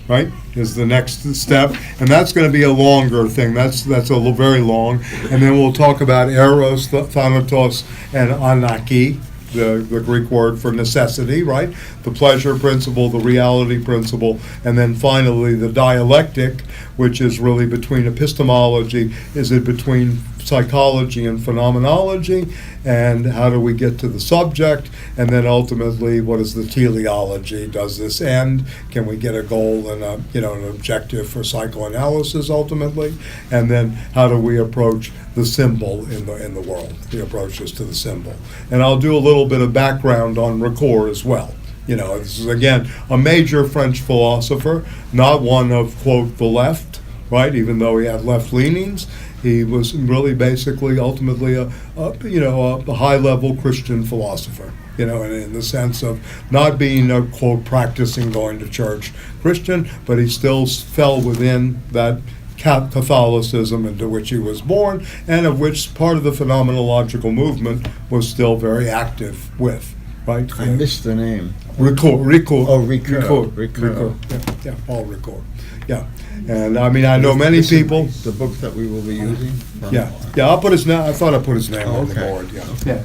right? Is the next step, and that's going to be a longer thing. That's very long, and then we'll talk about eros, thanatos, and anarchy. The Greek word for necessity, right? The pleasure principle, the reality principle, and then finally the dialectic, which is really between epistemology. Is it between psychology and phenomenology, and how do we get to the subject, and then ultimately, what is the teleology? Does this end? Can we get a goal and an objective for psychoanalysis ultimately? And then how do we approach the symbol in the world? The approaches to the symbol. And I'll do a little bit of background on Ricoeur as well. This is again a major French philosopher, not one of, quote, the left, right? Even though he had left leanings, he was really basically ultimately a high-level Christian philosopher, in the sense of not being a, quote, practicing going to church Christian, but he still fell within that Catholicism into which he was born, and of which part of the phenomenological movement was still very active with, right? I missed the name. Ricoeur. Oh, Ricoeur. Yeah, Paul Ricoeur. Yeah, and I mean, I know many This is people. The book that we will be using? Yeah, I'll put his name, I thought I put his name Oh, on the okay. board, yeah. Yeah.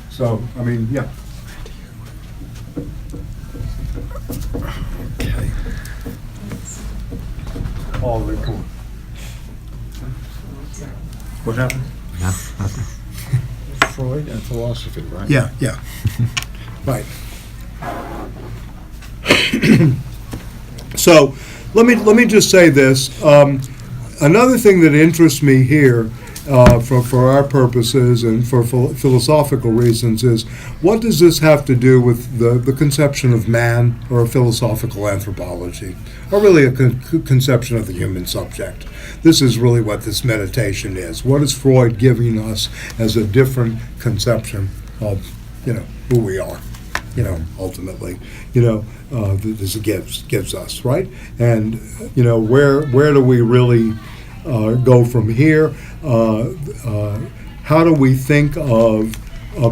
So, I mean, yeah. Okay. Paul Ricoeur. What happened? Freud and philosophy, right? Yeah, right. So, let me just say this. Another thing that interests me here, for our purposes and for philosophical reasons, is what does this have to do with the conception of man, or a philosophical anthropology, or really a conception of the human subject? This is really what this meditation is. What is Freud giving us as a different conception of, who we are, ultimately, this gives us, right? And, where do we really go from here? How do we think of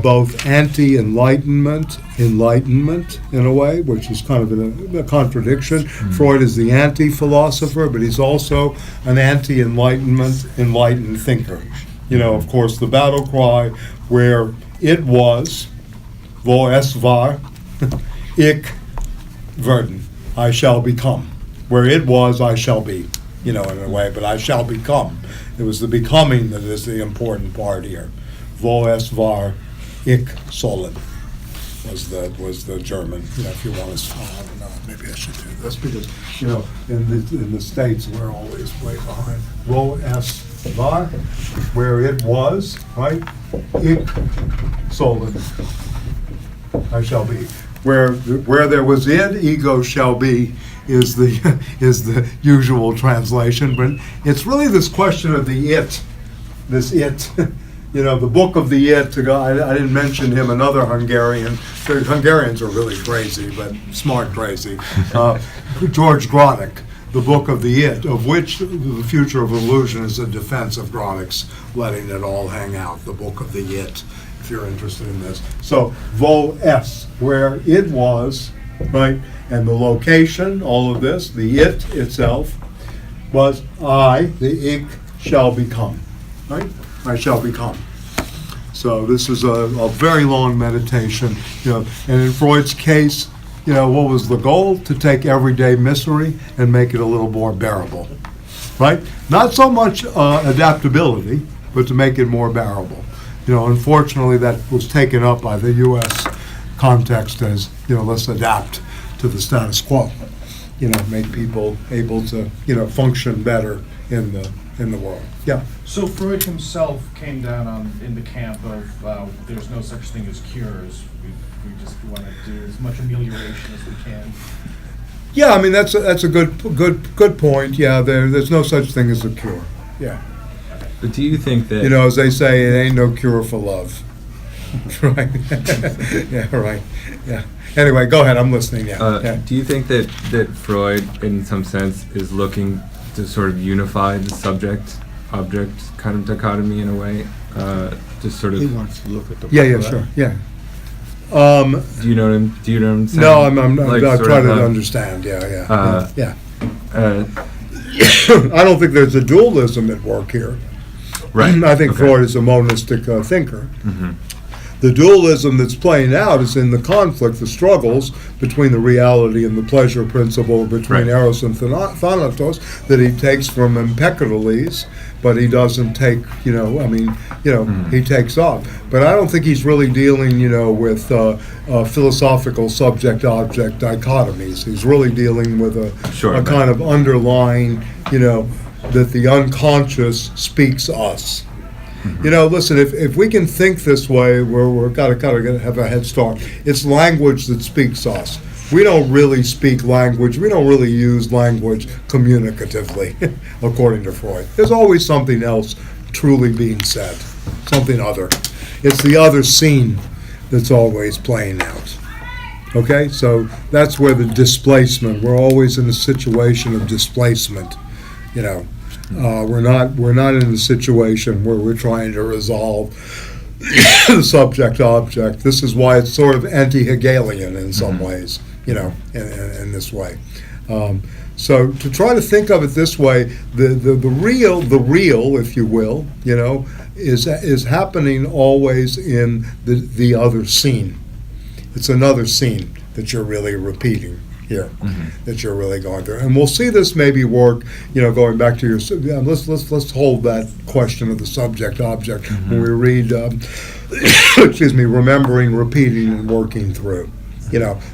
both anti-enlightenment, enlightenment in a way, which is kind of a contradiction. Freud is the anti-philosopher, but he's also an anti-enlightenment, enlightened thinker. Of course, the battle cry where it was, wo es war, ich werden, I shall become. Where it was, I shall be, in a way, but I shall become. It was the becoming that is the important part here. Wo es war, ich sollen was the German. If you want to, I don't know, maybe I should do this because in the States we're always way behind. Wo es war, where it was, right? Ich sollen, I shall be. Where there was it, ego shall be is the usual translation, but it's really this question of the it, this it. The book of the it, I didn't mention him, another Hungarian. The Hungarians are really crazy, but smart crazy. George Grodek, the book of the it, of which the future of illusion is a defense of Grodek's letting it all hang out, the book of the it, if you're interested in this. So, wo es, where it was, right, and the location, all of this, the it itself, was I, the ich, shall become, right? I shall become. So this is a very long meditation, and in Freud's case, what was the goal? To take everyday misery and make it a little more bearable, right? Not so much adaptability, but to make it more bearable. Unfortunately, that was taken up by the U.S. context as, let's adapt to the status quo, make people able to, function better in the world. Yeah. So Freud himself came down in the camp of there's no such thing as cures. We just want to do as much amelioration as we can. Yeah, I mean that's a good point. Yeah, there's no such thing as a cure. Yeah. But do you think that As they say, it ain't no cure for love. Right. Yeah. Right. Yeah. Anyway, go ahead. I'm listening. Yeah. do you think that Freud, in some sense, is looking to sort of unify the subject-object kind of dichotomy in a way, to sort He of? wants to look at the. Yeah. Sure. Yeah. Do you know what I'm saying? No, I'm Like, sort trying of, to understand. Yeah. Yeah. Uh, I don't think there's a dualism at work here. right. I think okay. Freud is a monistic thinker. Mhm. The dualism that's playing out is in the conflict, the struggles between the reality and the pleasure principle, between Right. Eros and Thanatos, that he takes from Empedocles, but he doesn't take, he takes off. But I don't think he's really dealing, with philosophical subject-object dichotomies. He's really dealing with Sure, a but- kind of underlying, that the unconscious speaks us. Listen, if we can think this way, we're gotta have a head start. It's language that speaks us. We don't really speak language. We don't really use language communicatively, according to Freud. There's always something else truly being said, something other. It's the other scene that's always playing out. Okay, so that's where the displacement. We're always in a situation of displacement. We're not in a situation where we're trying to resolve the subject-object. This is why it's sort of anti-Hegelian in some ways, in this way. So to try to think of it this way, the real, if you will, is happening always in the other scene. It's another scene that you're really repeating here, that you're really going through, and we'll see this maybe work. Going back to your, let's hold that question of the subject-object when we read, remembering, repeating, and working through.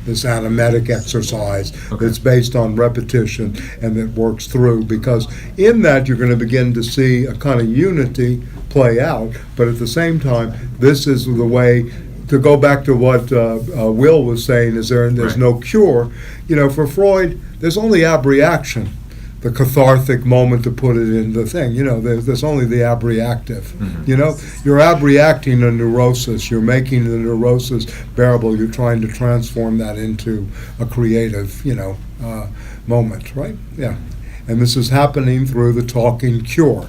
This animetic exercise that's based on repetition and that works through, because in that you're going to begin to see a kind of unity play out, but at the same time, this is the way to go back to what Will was saying, there's Right. no cure. For Freud, there's only abreaction, the cathartic moment, to put it in the thing. There's only the abreactive. You're abreacting a neurosis. You're making the neurosis bearable. You're trying to transform that into a creative, moment, right? Yeah. And this is happening through the talking cure.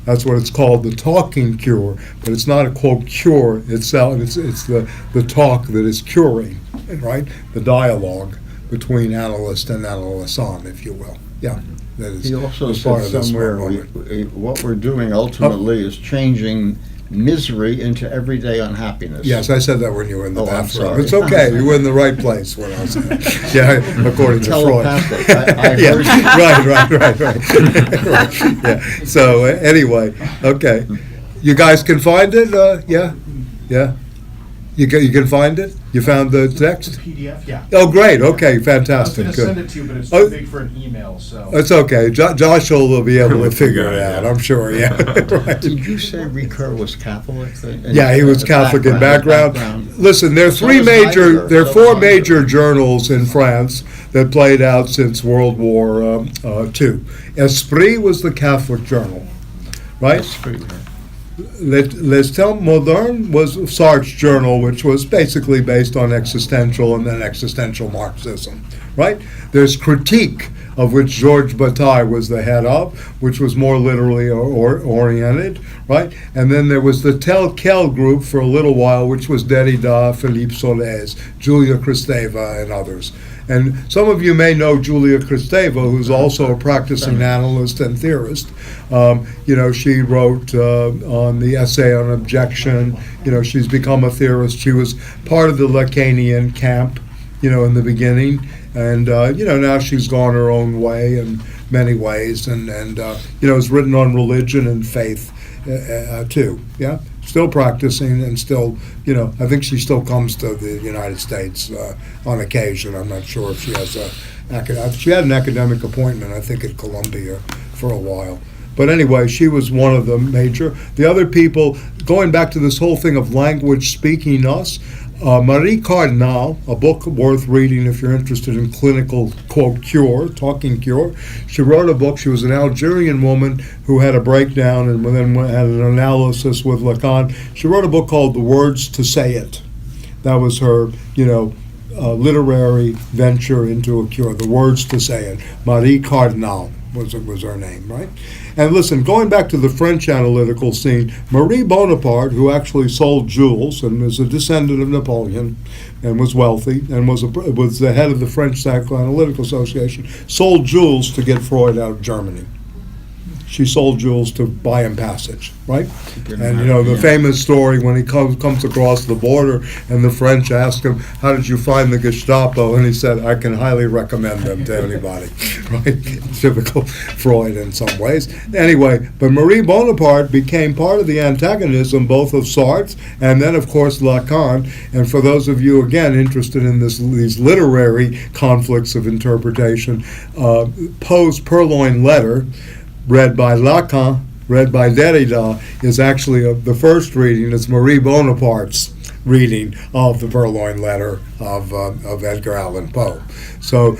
That's what it's called, the talking cure, but it's not a, quote, cure itself. It's the talk that is curing, right? The dialogue between analyst and analyson, if you will. Yeah, that is. He also is part said of this somewhere, moment. what we're doing ultimately is changing misery into everyday unhappiness. Yes, I said that when you were in the Oh, I'm bathroom. sorry. It's okay, you were in the right place when I was in. Yeah, according to Freud. Telepathic. I Yeah, heard you. right. Yeah. So anyway, okay, you guys can find it. Yeah. You can find it. You found the It's text. a PDF, yeah. Oh, great. Okay, I was fantastic. gonna send Good. it to you, but it's Oh. too big for an email, so. It's okay. Josh will be able to We'll figure figure it it out. out. I'm sure. Yeah. Right. Did you say Ricoeur was Catholic? Yeah, he was Catholic in background. Listen, there are So was Heidegger, there are so four was major Heidegger. journals in France that played out since World War II. Esprit was the Catholic journal, right? Les Temps Modernes was Sartre's journal, which was basically based on existential and then existential Marxism, right? There's Critique, of which Georges Bataille was the head of, which was more literally oriented, right? And then there was the Tel Quel group for a little while, which was Derrida, Philippe Solers, Julia Kristeva, and others. And some of you may know Julia Kristeva, who's also a practicing analyst and theorist. She wrote on the essay on objection. She's become a theorist. She was part of the Lacanian camp, in the beginning. And, now she's gone her own way in many ways. And has written on religion and faith, too. Yeah? Still practicing and still, I think she still comes to the United States on occasion. I'm not sure if she has she had an academic appointment, I think, at Columbia for a while. But anyway, she was one of the major. The other people, going back to this whole thing of language speaking us, Marie Cardinal, a book worth reading if you're interested in clinical, quote, cure, talking cure. She wrote a book. She was an Algerian woman who had a breakdown and then had an analysis with Lacan. She wrote a book called The Words to Say It. That was her, literary venture into a cure. The Words to Say It. Marie Cardinal was her name, right? And listen, going back to the French analytical scene, Marie Bonaparte, who actually sold jewels and was a descendant of Napoleon and was wealthy and was the head of the French Psychoanalytic Association, sold jewels to get Freud out of Germany. she sold Jules to buy him passage, right? Get him And, out you know, of the the famous story when he comes across the border and the French ask him, how did you find the Gestapo? And he said, I can highly recommend them to anybody, right? Typical Freud in some ways. Anyway, but Marie Bonaparte became part of the antagonism both of Sartre and then, of course, Lacan. And for those of you, again, interested in these literary conflicts of interpretation, Poe's Purloined Letter, read by Lacan, read by Derrida, is actually the first reading. It's Marie Bonaparte's reading of the Purloined Letter of Edgar Allan Poe. So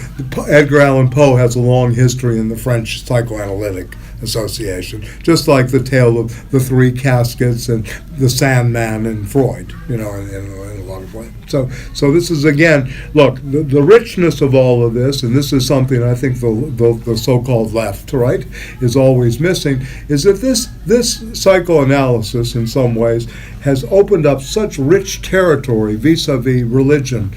Edgar Allan Poe has a long history in the French Psychoanalytic Association, just like the tale of the three caskets and the Sandman and Freud, you know, in a lot of ways. So this is, again, look, the richness of all of this, and this is something I think the so-called left, right, is always missing, is that this psychoanalysis, in some ways, has opened up such rich territory vis-a-vis religion,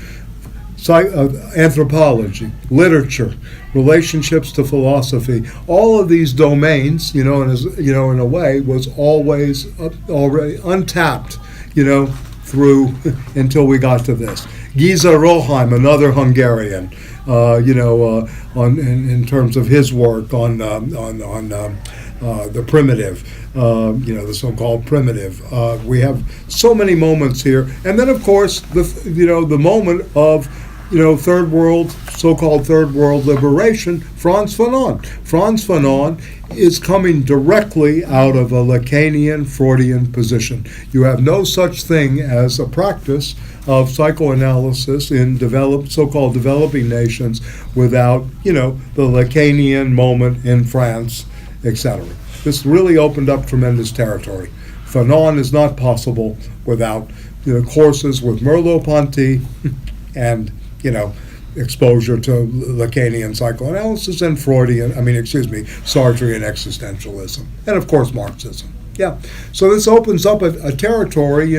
anthropology, literature, relationships to philosophy. All of these domains, you know, in a way, was always already untapped, you know, through until we got to this. Giza Roheim, another Hungarian, in terms of his work on the primitive, the so-called primitive. We have so many moments here, and then of course the moment of so-called third world liberation. Frantz Fanon. Frantz Fanon is coming directly out of a Lacanian Freudian position. You have no such thing as a practice of psychoanalysis in so-called developing nations without, the Lacanian moment in France, etc. This really opened up tremendous territory. Fanon is not possible without, courses with Merleau-Ponty and, exposure to Lacanian psychoanalysis and Sartrean existentialism, and of course Marxism. Yeah. So this opens up a territory,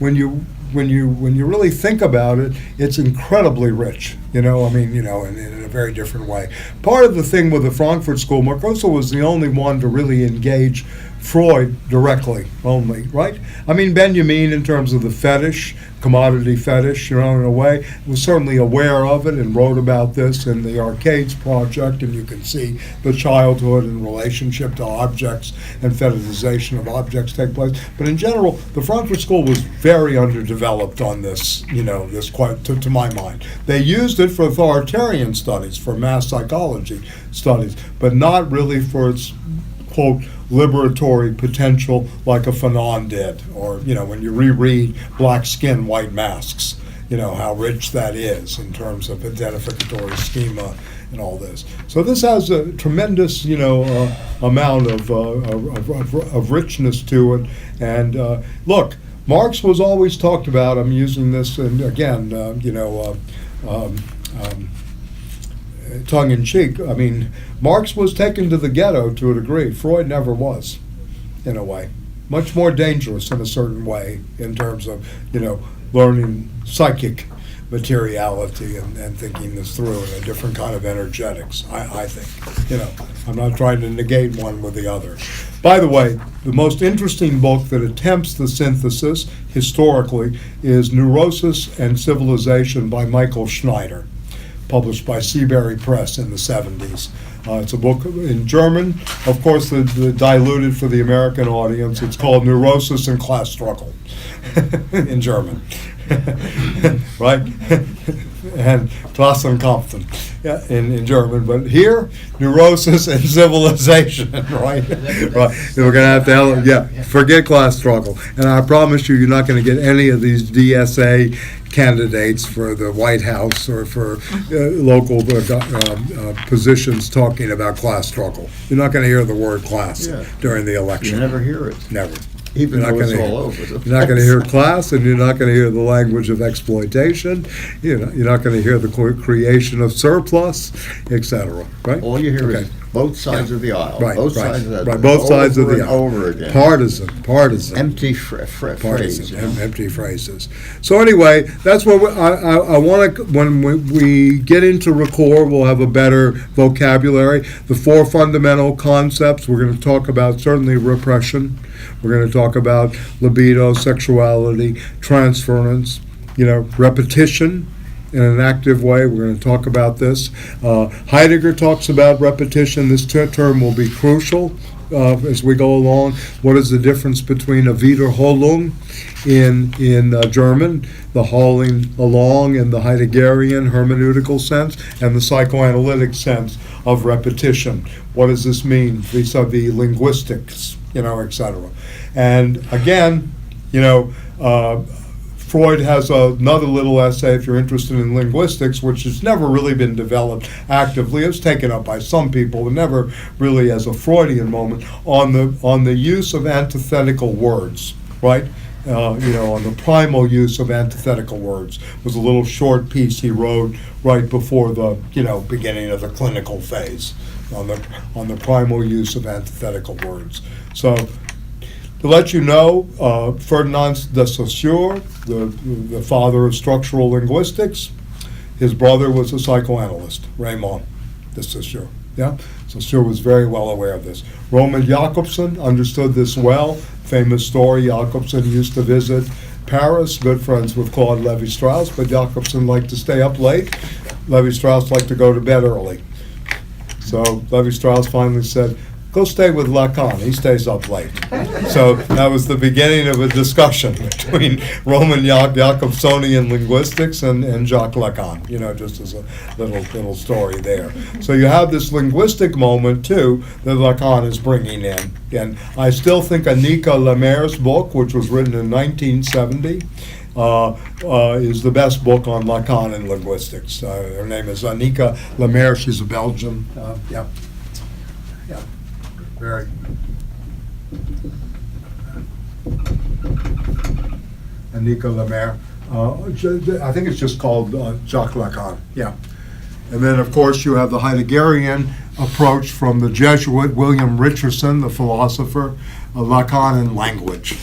when you really think about it, it's incredibly rich, in a very different way. Part of the thing with the Frankfurt School, Marcuse was the only one to really engage Freud directly only, right? Benjamin, in terms of the fetish, commodity fetish, in a way, was certainly aware of it and wrote about this in the Arcades Project, and you can see the childhood and relationship to objects and fetishization of objects take place. But in general, the Frankfurt School was very underdeveloped on this, to my mind. They used it for authoritarian studies, for mass psychology studies, but not really for its, quote, liberatory potential like a Fanon did, or when you reread Black Skin, White Masks, how rich that is in terms of identificatory schema and all this. So this has a tremendous amount of richness to it. And look, Marx was always talked about. I'm using this, and again, tongue in cheek. Marx was taken to the ghetto to a degree. Freud never was, in a way. Much more dangerous in a certain way in terms of, learning psychic materiality and thinking this through in a different kind of energetics, I think. I'm not trying to negate one with the other. By the way, the most interesting book that attempts the synthesis historically is Neurosis and Civilization by Michael Schneider, published by Seabury Press in the 70s. It's a book in German, of course, the diluted for the American audience. It's called Neurosis and Class Struggle in German, right? And Klassenkampf in German, but here, Neurosis and Civilization, right? Right. We're going to have to, forget class struggle. And I promise you're not going to get any of these DSA candidates for the White House or for local positions talking about class struggle. You're not going to hear the word class during the election. You never hear it. Never. Even though it's all over. You're not going to hear class, and you're not going to hear the language of exploitation. You're not going to hear the creation of surplus, etc. Right? All you hear Okay. is both sides of the aisle, Right, both right, sides of that. right, both sides of over the and aisle. over again. Partisan. Empty phrase. Partisan, you know? empty phrases. So anyway, that's what I want to, when we get into Ricoeur, we'll have a better vocabulary. The 4 fundamental concepts, we're going to talk about certainly repression. We're going to talk about libido, sexuality, transference, repetition in an active way. We're going to talk about this. Heidegger talks about repetition. This term will be crucial as we go along. What is the difference between a Wiederholung in German, the hauling along in the Heideggerian hermeneutical sense, and the psychoanalytic sense of repetition? What does this mean vis-a-vis linguistics, etc.? And again, Freud has another little essay, if you're interested in linguistics, which has never really been developed actively. It's taken up by some people, but never really as a Freudian moment, on the use of antithetical words, right? On the primal use of antithetical words. It was a little short piece he wrote right before the beginning of the clinical phase on the primal use of antithetical words. So, to let you know, Ferdinand de Saussure, the father of structural linguistics, his brother was a psychoanalyst, Raymond de Saussure. Yeah, Saussure was very well aware of this. Roman Jakobson understood this well. Famous story: Jakobson used to visit Paris, good friends with Claude Lévi-Strauss, but Jakobson liked to stay up late. Lévi-Strauss liked to go to bed early. So Lévi-Strauss finally said, "Go stay with Lacan, he stays up late." So that was the beginning of a discussion between Roman Jacobsonian linguistics and Jacques Lacan, just as a little story there. So you have this linguistic moment, too, that Lacan is bringing in. And I still think Annika Lemaire's book, which was written in 1970, is the best book on Lacan and linguistics. Her name is Annika Lemaire. She's a Belgian. Yeah. Very. Annika Lemaire. I think it's just called Jacques Lacan. Yeah. And then, of course, you have the Heideggerian approach from the Jesuit William Richardson, the philosopher, Lacan and language.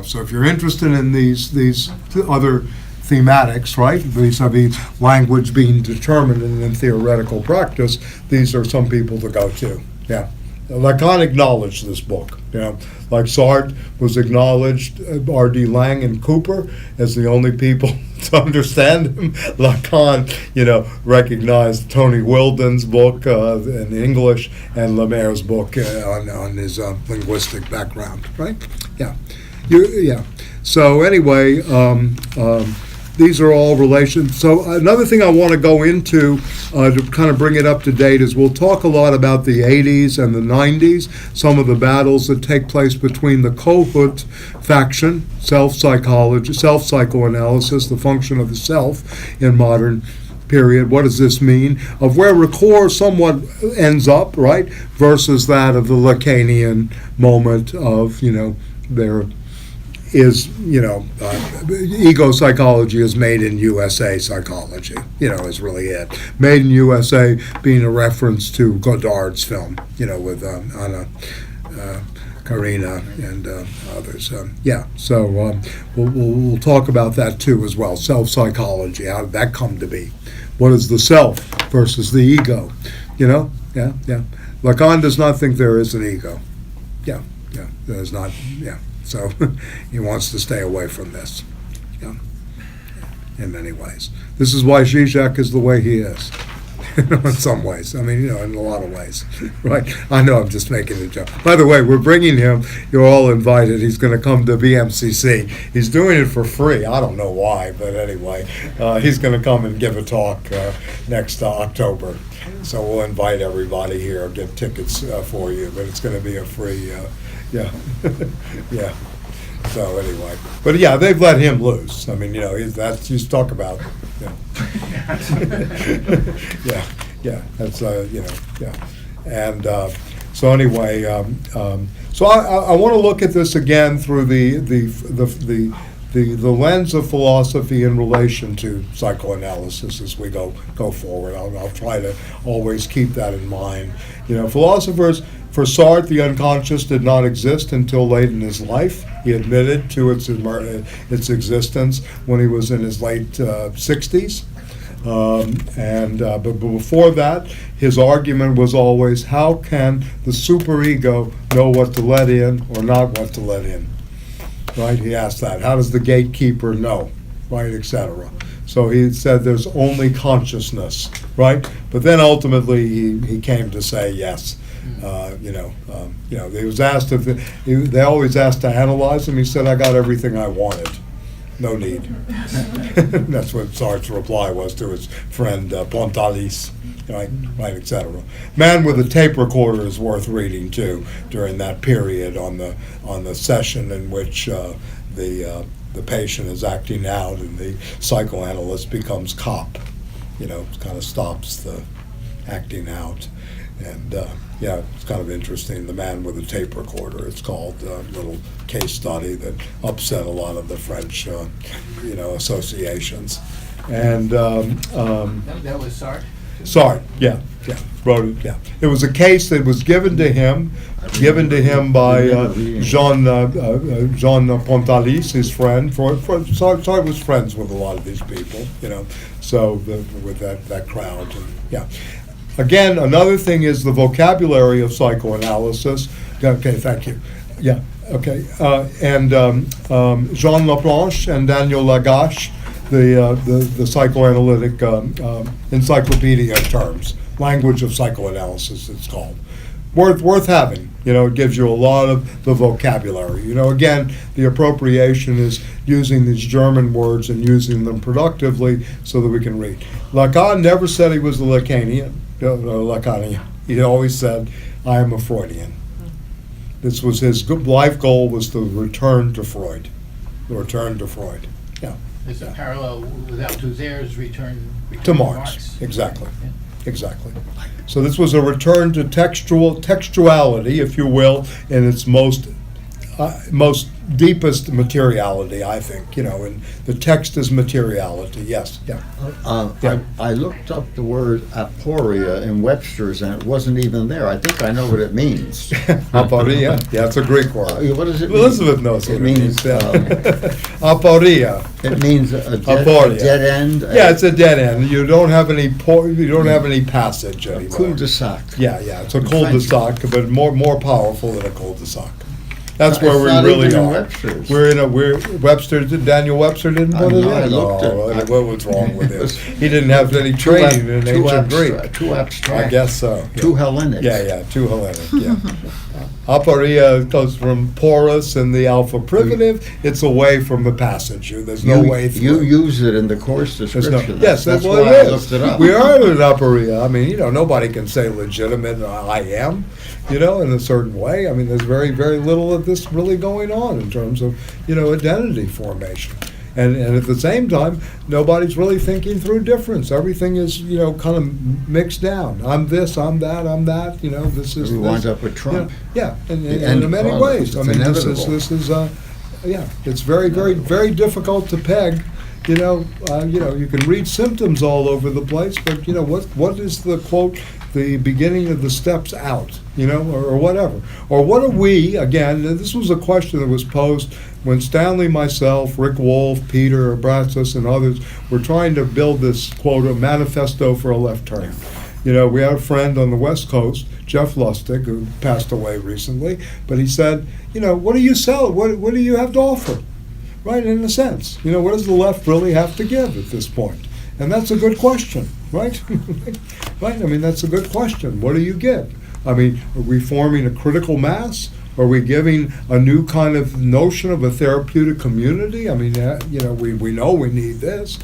So if you're interested in these other thematics, right, vis-a-vis language being determined in theoretical practice, these are some people to go to. Yeah. Lacan acknowledged this book, like Sartre was acknowledged, R.D. Lang and Cooper as the only people to understand him. Lacan, recognized Tony Wilden's book in English and Lemaire's book on his linguistic background, right? Yeah. So anyway, these are all relations. So another thing I want to go into to kind of bring it up to date is we'll talk a lot about the 80s and the 90s, some of the battles that take place between the Kohut faction, self-psychology, self-psychoanalysis, the function of the self in modern period. What does this mean? Of where Ricoeur somewhat ends up, right, versus that of the Lacanian moment of, their is, ego psychology is made in USA psychology, is really it. Made in USA being a reference to Godard's film, with Anna Karina and others. So we'll talk about that too as well. Self-psychology, how did that come to be? What is the self versus the ego? Lacan does not think there is an ego. There's not, So he wants to stay away from this, in many ways. This is why Zizek is the way he is, in some ways. I mean, in a lot of ways, right? I know I'm just making a joke. By the way, we're bringing him. You're all invited. He's going to come to BMCC. He's doing it for free. I don't know why, but anyway, he's going to come and give a talk next October. So we'll invite everybody here, get tickets for you, but it's going to be a free. Yeah. So anyway, but they've let him loose. I mean, he's talk about. That's and so anyway, so I want to look at this again through the the lens of philosophy in relation to psychoanalysis as we go forward. I'll try to always keep that in mind. Philosophers, for Sartre, the unconscious did not exist until late in his life. He admitted to its existence when he was in his late 60s. But before that, his argument was always, how can the superego know what to let in or not what to let in? Right? He asked that. How does the gatekeeper know? Right, etc. So he said there's only consciousness, right? But then ultimately he came to say yes. He was asked they always asked to analyze him. He said, I got everything I wanted. No need. That's what Sartre's reply was to his friend Pelias, right, etc. Man with a Tape Recorder is worth reading too. During that period on the session in which the patient is acting out and the psychoanalyst becomes cop, kind of stops the acting out, and it's kind of interesting. The Man with a Tape Recorder, it's called, a little case study that upset a lot of the French, associations. And That was Sartre? Sartre, yeah, wrote it, yeah. It was a case that was given to him by Jean Pontalis, his friend. Sartre was friends with a lot of these people, so with that crowd, and, yeah. Again, another thing is the vocabulary of psychoanalysis. Okay, thank you. Yeah, okay. Jean Laplanche and Daniel Lagache, the psychoanalytic encyclopedia terms, language of psychoanalysis, it's called. Worth having. It gives you a lot of the vocabulary. Again, the appropriation is using these German words and using them productively so that we can read. Lacan never said he was a Lacanian. Lacanian. He always said, I am a Freudian. This was his life goal, was to return to Freud. Yeah. There's a parallel with Althusser's return To Marx. Exactly. Yeah. Exactly. So this was a return to textuality, if you will, in its most deepest materiality, I think. And the text is materiality. Yes. Yeah. I looked up the word aporia in Webster's, and it wasn't even there. I think I know what it means. Aporia. Yeah, it's a Greek word. What does it mean? Elizabeth knows what it means. Aporia. It means a dead end. Yeah, it's a dead end. You don't have any passage anymore. Cul-de-sac. Yeah. It's a cul-de-sac, but more powerful than a cul-de-sac. That's where It's we not really even in are. Webster's. Daniel Webster didn't put it in? I looked at it. What was wrong with him? He didn't have any training in ancient Greek. Too abstract. I guess so. Too Hellenic. Yeah, too Hellenic, yeah. Aporia comes from porous and the alpha privative. It's away from the passage. There's no way through. You use it in the course description. Yes, that's well, why I looked it up. We are in an aporia. I mean, nobody can say legitimate I am, in a certain way. I mean, there's very, very little of this really going on in terms of, identity formation. And at the same time, nobody's really thinking through difference. Everything is, kind of mixed down. I'm this, I'm that, I'm that. This is. We this. wind up with Trump. Yeah, and in many ways. I mean, this is. It's very, very, very difficult to peg. You can read symptoms all over the place, but what is the quote? The beginning of the steps out, or whatever. Or what are we, again, this was a question that was posed when Stanley, myself, Rick Wolf, Peter Bratsis, and others were trying to build this, quote, a manifesto for a left turn. We had a friend on the West Coast, Jeff Lustig, who passed away recently, but he said, what do you sell? What do you have to offer? Right, in a sense. What does the left really have to give at this point? And that's a good question, right? Right? I mean, that's a good question. What do you give? I mean, are we forming a critical mass? Are we giving a new kind of notion of a therapeutic community? I mean, we know we need this.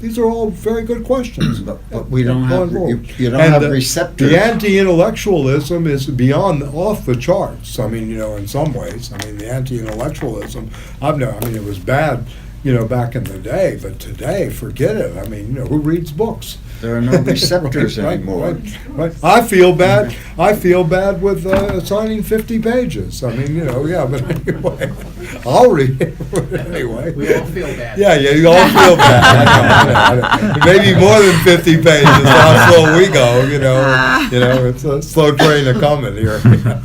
These are all very good questions. But we don't have, you don't have receptors. The anti-intellectualism is off the charts. I mean, in some ways. I mean, the anti-intellectualism, it was bad. back in the day, but today, forget it. I mean, who reads books? There are no receptors Right, anymore. right. I feel bad with assigning 50 pages. I mean, but anyway, I'll read it anyway. We all feel bad. Yeah, you all feel bad. I know. Maybe more than 50 pages, how slow we go, it's a slow train a coming here.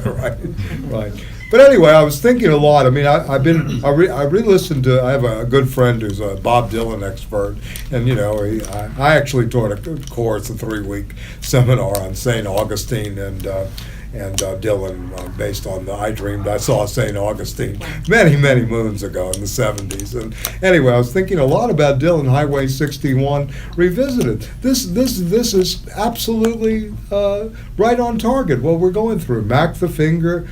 Right. But anyway, I was thinking a lot. I mean, I re-listened to. I have a good friend who's a Bob Dylan expert, and I actually taught a course, a 3-week seminar on St. Augustine and Dylan, based on I Dreamed I Saw St. Augustine many moons ago in the 70s. And anyway, I was thinking a lot about Dylan, Highway 61 Revisited. This is absolutely right on target. What we're going through. Mac the Finger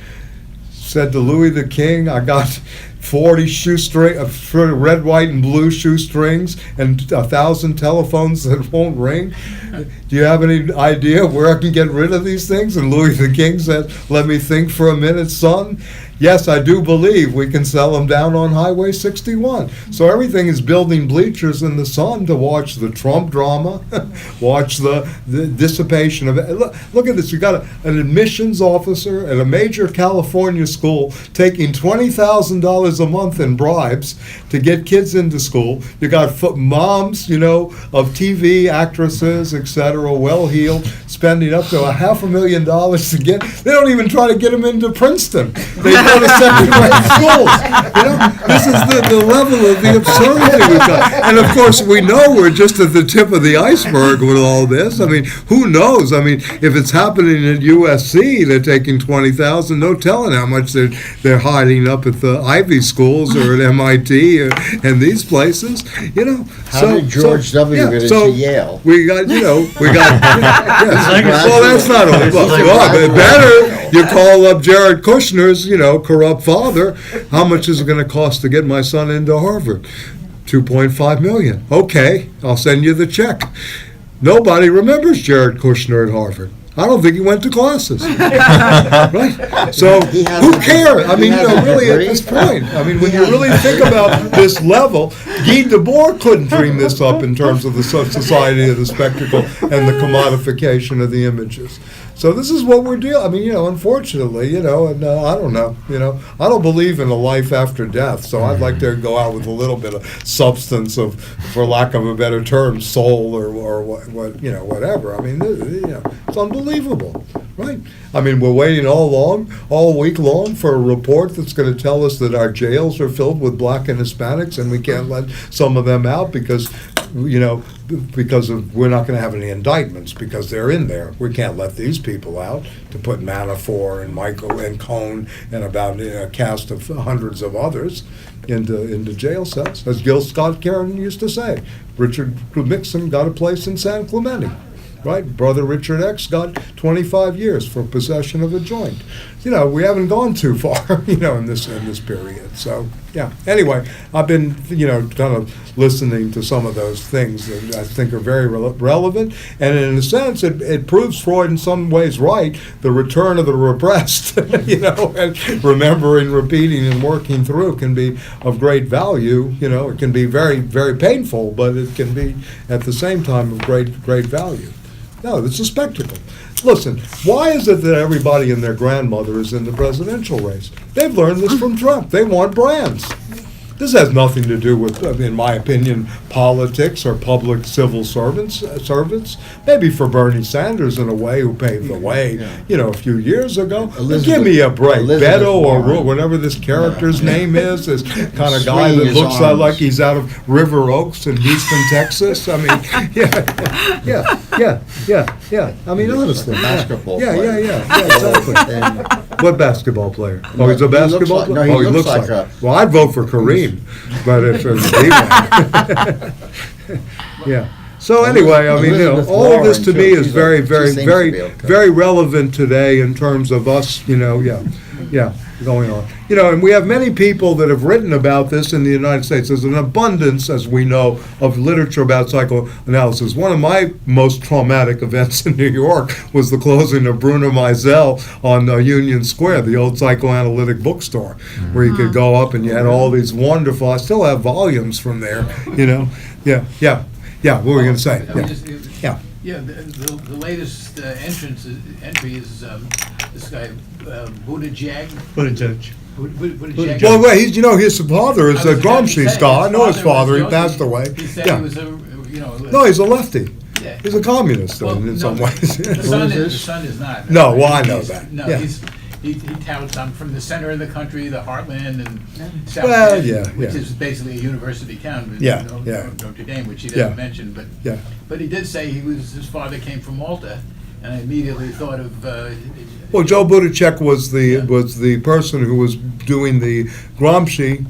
said to Louis the King, I got 40 red, white, and blue shoestrings and 1,000 telephones that won't ring. Do you have any idea where I can get rid of these things? And Louis the King said, let me think for a minute, son. Yes, I do believe we can sell them down on Highway 61. So everything is building bleachers in the sun to watch the Trump drama, watch the dissipation of it. Look at this. You got an admissions officer at a major California school taking $20,000 a month in bribes to get kids into school. You got moms, of TV actresses, etc., well-heeled, spending up to $500,000 to get. They don't even try to get them into Princeton. They go to second-rate schools. This is the level of the absurdity we've got. And of course, we know we're just at the tip of the iceberg with all this. I mean, who knows? I mean, if it's happening at USC, they're taking $20,000. No telling how much they're hiding up at the Ivy schools or at MIT and these places. How did George W. get into Yale? We got. Well, that's not all. Better you call up Jared Kushner's, corrupt father. How much is it going to cost to get my son into Harvard? $2.5 million. Okay, I'll send you the check. Nobody remembers Jared Kushner at Harvard. I don't think he went to classes. Right? So who cares? I mean, really at this point. I mean, when you really think about this level, Guy Debord couldn't dream this up in terms of the society of the spectacle and the commodification of the images. So this is what we're dealing. I mean, unfortunately, and I don't know, I don't believe in a life after death. So I'd like to go out with a little bit of substance of, for lack of a better term, soul or whatever. I mean, it's unbelievable, right? I mean, we're waiting all week long for a report that's going to tell us that our jails are filled with black and Hispanics, and we can't let some of them out because we're not going to have any indictments because they're in there. We can't let these people out to put Manafort and Michael and Cohn and about a cast of hundreds of others into jail cells. As Gil Scott-Caron used to say, Richard Nixon got a place in San Clemente. Right, brother Richard X got 25 years for possession of a joint. We haven't gone too far, in this period. So, yeah. Anyway, I've been, kind of listening to some of those things that I think are very relevant, and in a sense, it proves Freud in some ways right. The return of the repressed, and remembering, repeating, and working through can be of great value. It can be very, very painful, but it can be at the same time of great value. No, it's a spectacle. Listen, why is it that everybody and their grandmother is in the presidential race? They've learned this from Trump. They want brands. This has nothing to do with, in my opinion, politics or public civil servants. Maybe for Bernie Sanders in a way, who paved the way, a few years ago. But give me a break. Beto or whatever this character's name is, this kind of guy that looks like he's out of River Oaks in Houston, Texas. I mean, yeah. I mean, honestly. Basketball player. Yeah, exactly. What basketball player? Oh, he's a basketball player? No, he looks like a... Well, I'd vote for Kareem, but if it was yeah. So anyway, I mean, all of this to me is very relevant today in terms of us, going on. You know, and we have many people that have written about this in the United States. There's an abundance, as we know, of literature about psychoanalysis. One of my most traumatic events in New York was the closing of Bruno Maisel on Union Square, the old psychoanalytic bookstore, where you could go up and you had all these wonderful, I still have volumes from there, you know. Yeah, what were we going to say? Yeah. Yeah, the latest entry is this guy, Buttigieg. Buttigieg. Well, wait, he's, you know, his father is I a was about to Gramsci say, scholar. I his know his father father. was He passed away. He said Yeah. he was a, you know. No, he's a lefty. Yeah. He's a communist Well, in no, some ways. The son is not. No, well, I know that. No, Yeah. he touts, I'm from the center of the country, the heartland, and South Well, Bend, yeah, which yeah. is basically a university town, but Yeah, no- yeah. Notre Dame, which he Yeah. doesn't mention, but Yeah. but he did say his father came from Malta, and I immediately thought of. Well, Joe Buttigieg was the Yeah. person who was doing the Gramsci,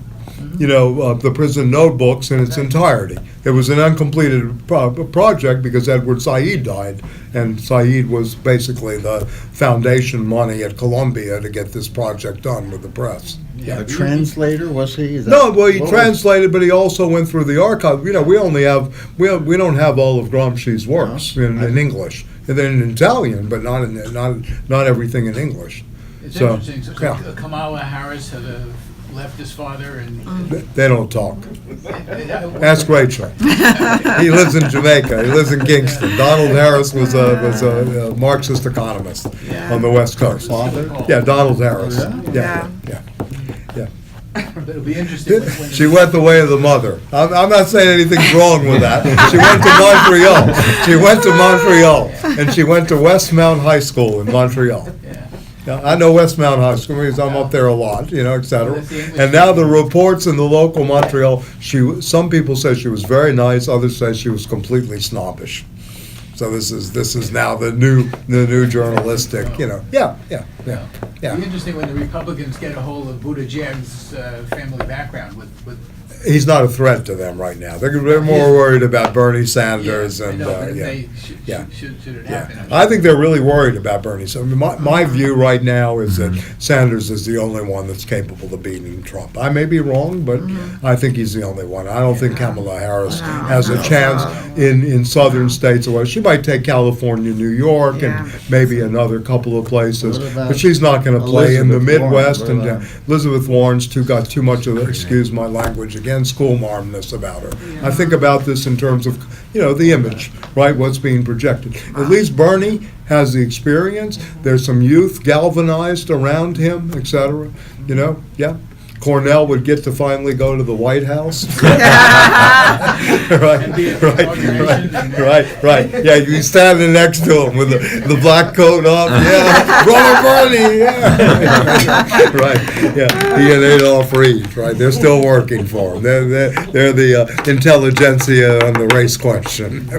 you know, the prison notebooks in its entirety. It was an uncompleted project because Edward Said died, and Said was basically the foundation money at Columbia to get this project done with the press. A translator, was he? Is that- No, well, he what was- translated, but he also went through the archive. You know, we don't have all of Gramsci's works in English. They're in Italian, but not everything in English. It's So, interesting. So yeah. Kamala Harris had left his father, and They don't talk. Ask Rachel. He lives in Jamaica. He lives in Kingston. Donald Harris was a Marxist economist on the West Coast. Father? Yeah, Donald Harris. Yeah. Yeah. But it'll be interesting when She went the way of the mother. I'm not saying anything's wrong with that. She went to Montreal, and she went to Westmount High School in Montreal. Yeah. Yeah, I know Westmount High School because I'm up there a lot, you know, et cetera. That's the English And now the reports in the local Montreal, some people say she was very nice, others say she was completely snobbish. So this is now the new journalistic, you know. Yeah. It'll be interesting when the Republicans get a hold of Buttigieg's family background with. He's not a threat to them right now. They're more worried about Bernie Sanders Yeah, I and know, but if yeah. they Yeah. should it Yeah, happen? I think they're really worried about Bernie. So my view right now is that Sanders is the only one that's capable of beating Trump. I may be wrong, but I think he's the only one. I don't think Kamala Harris has a chance in southern states. Or she might take California, New York, and maybe another couple of places, What about but she's not going to play in the Elizabeth Warren? Midwest. What And about- Elizabeth Warren's got too much of the, excuse my language again, schoolmarmness about her. I think about this in terms of, you know, the image, right, what's being projected. At least Bernie has the experience. There's some youth galvanized around him, et cetera, you know, yeah. Cornell would get to finally go to the White House. Right. Yeah, you be standing next to him with the black coat on. Yeah, brother Bernie. Yeah. Right. Yeah. He and Adolph Reed. Right. They're still working for him. They're the intelligentsia on the race question for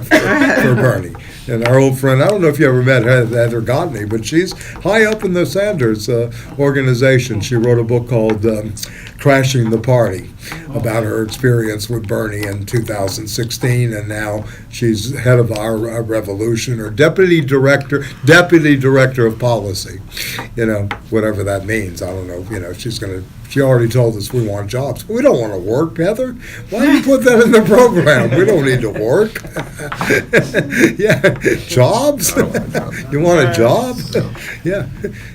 Bernie. And our old friend, I don't know if you ever met Heather Godney, but she's high up in the Sanders organization. She wrote a book called Crashing the Party about her experience with Bernie in 2016, and now she's head of our revolution, or deputy director of policy. You know, whatever that means. I don't know. You know, she already told us we want jobs. We don't want to work, Heather. Why do you put that in the program? We don't need to work. Yeah, jobs? You want a job? Yeah,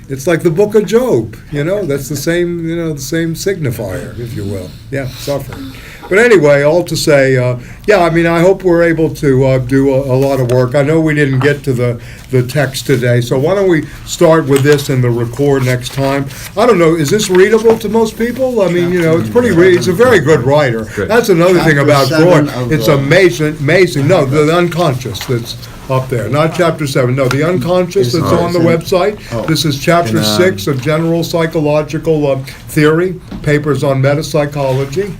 it's like the Book of Job. You know, that's the same signifier, if you will. Yeah, suffering. But anyway, all to say, I mean, I hope we're able to do a lot of work. I know we didn't get to the text today, so why don't we start with this and the record next time? I don't know, is this readable to most people? I mean, you know, it's pretty he's a very good writer. That's another thing about Chapter Freud. 7 of It's the- amazing. No, the unconscious that's up there, not chapter 7. No, the unconscious that's on the website. Oh. This is chapter 6 of General Psychological Theory, papers on metapsychology.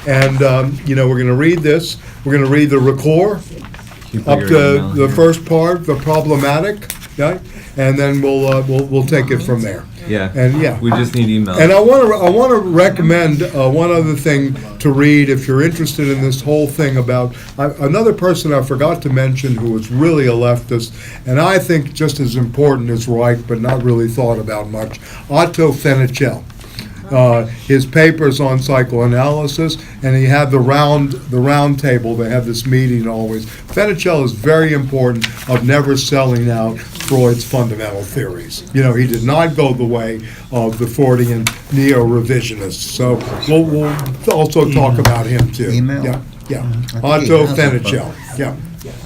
And, we're going to read this. We're going to read the record up to the first part, the problematic, right? And then we'll take it from there. Yeah. And We just need email. And I want to recommend one other thing to read if you're interested in this whole thing about another person I forgot to mention who was really a leftist, and I think just as important as Reich, but not really thought about much, Otto Fenichel. his papers on psychoanalysis, and he had the round table. They have this meeting always. Fenichel is very important of never selling out Freud's fundamental theories. You know, he did not go the way of the Freudian neo-revisionists. So we'll also talk about him too. Email? Yeah. think he Otto has it, but- Fenichel. Yeah.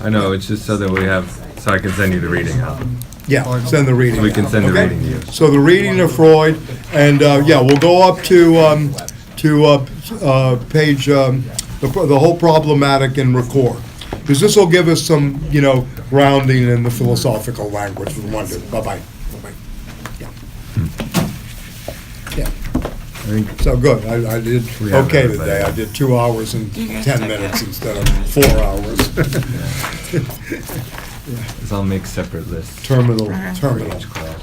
I know, it's just so that we have, so I can send you the reading out. Yeah, send the reading. So we can send the Okay? reading to you. So the reading of Freud, and we'll go up to page the whole problematic in Ricord, because this will give us some grounding in the philosophical language. We want to. Bye bye. Yeah. Yeah. I think So good. I did We have okay everybody. today. I did 2 hours and You guys 10 check minutes it. instead of 4 hours. so I'll make separate lists. Terminal. Okay. For Terminal. each class.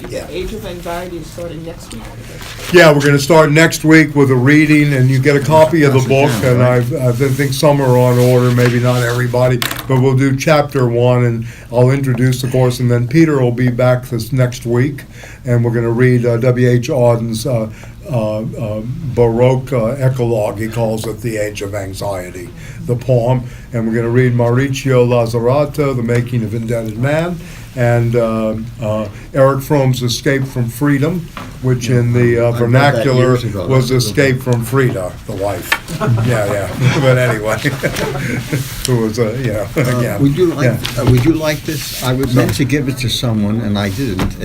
Yeah. Age of Anxiety is starting next week. Yeah, we're going to start next week with a reading, and you get a copy of the book, and I think some are on order, maybe not everybody, but we'll do chapter 1, and I'll introduce the course, and then Peter will be back this next week, and we're going to read W.H. Auden's Baroque Eclogue, he calls it The Age of Anxiety, the poem, and we're going to read Mauricio Lazzarato, The Making of Indebted Man, and Eric Fromm's Escape from Freedom, which in the I read that vernacular years ago. was Escape from Frida, the wife. Yeah. But anyway, who was yeah. Would you like this? I was meant to give it to someone, and I didn't.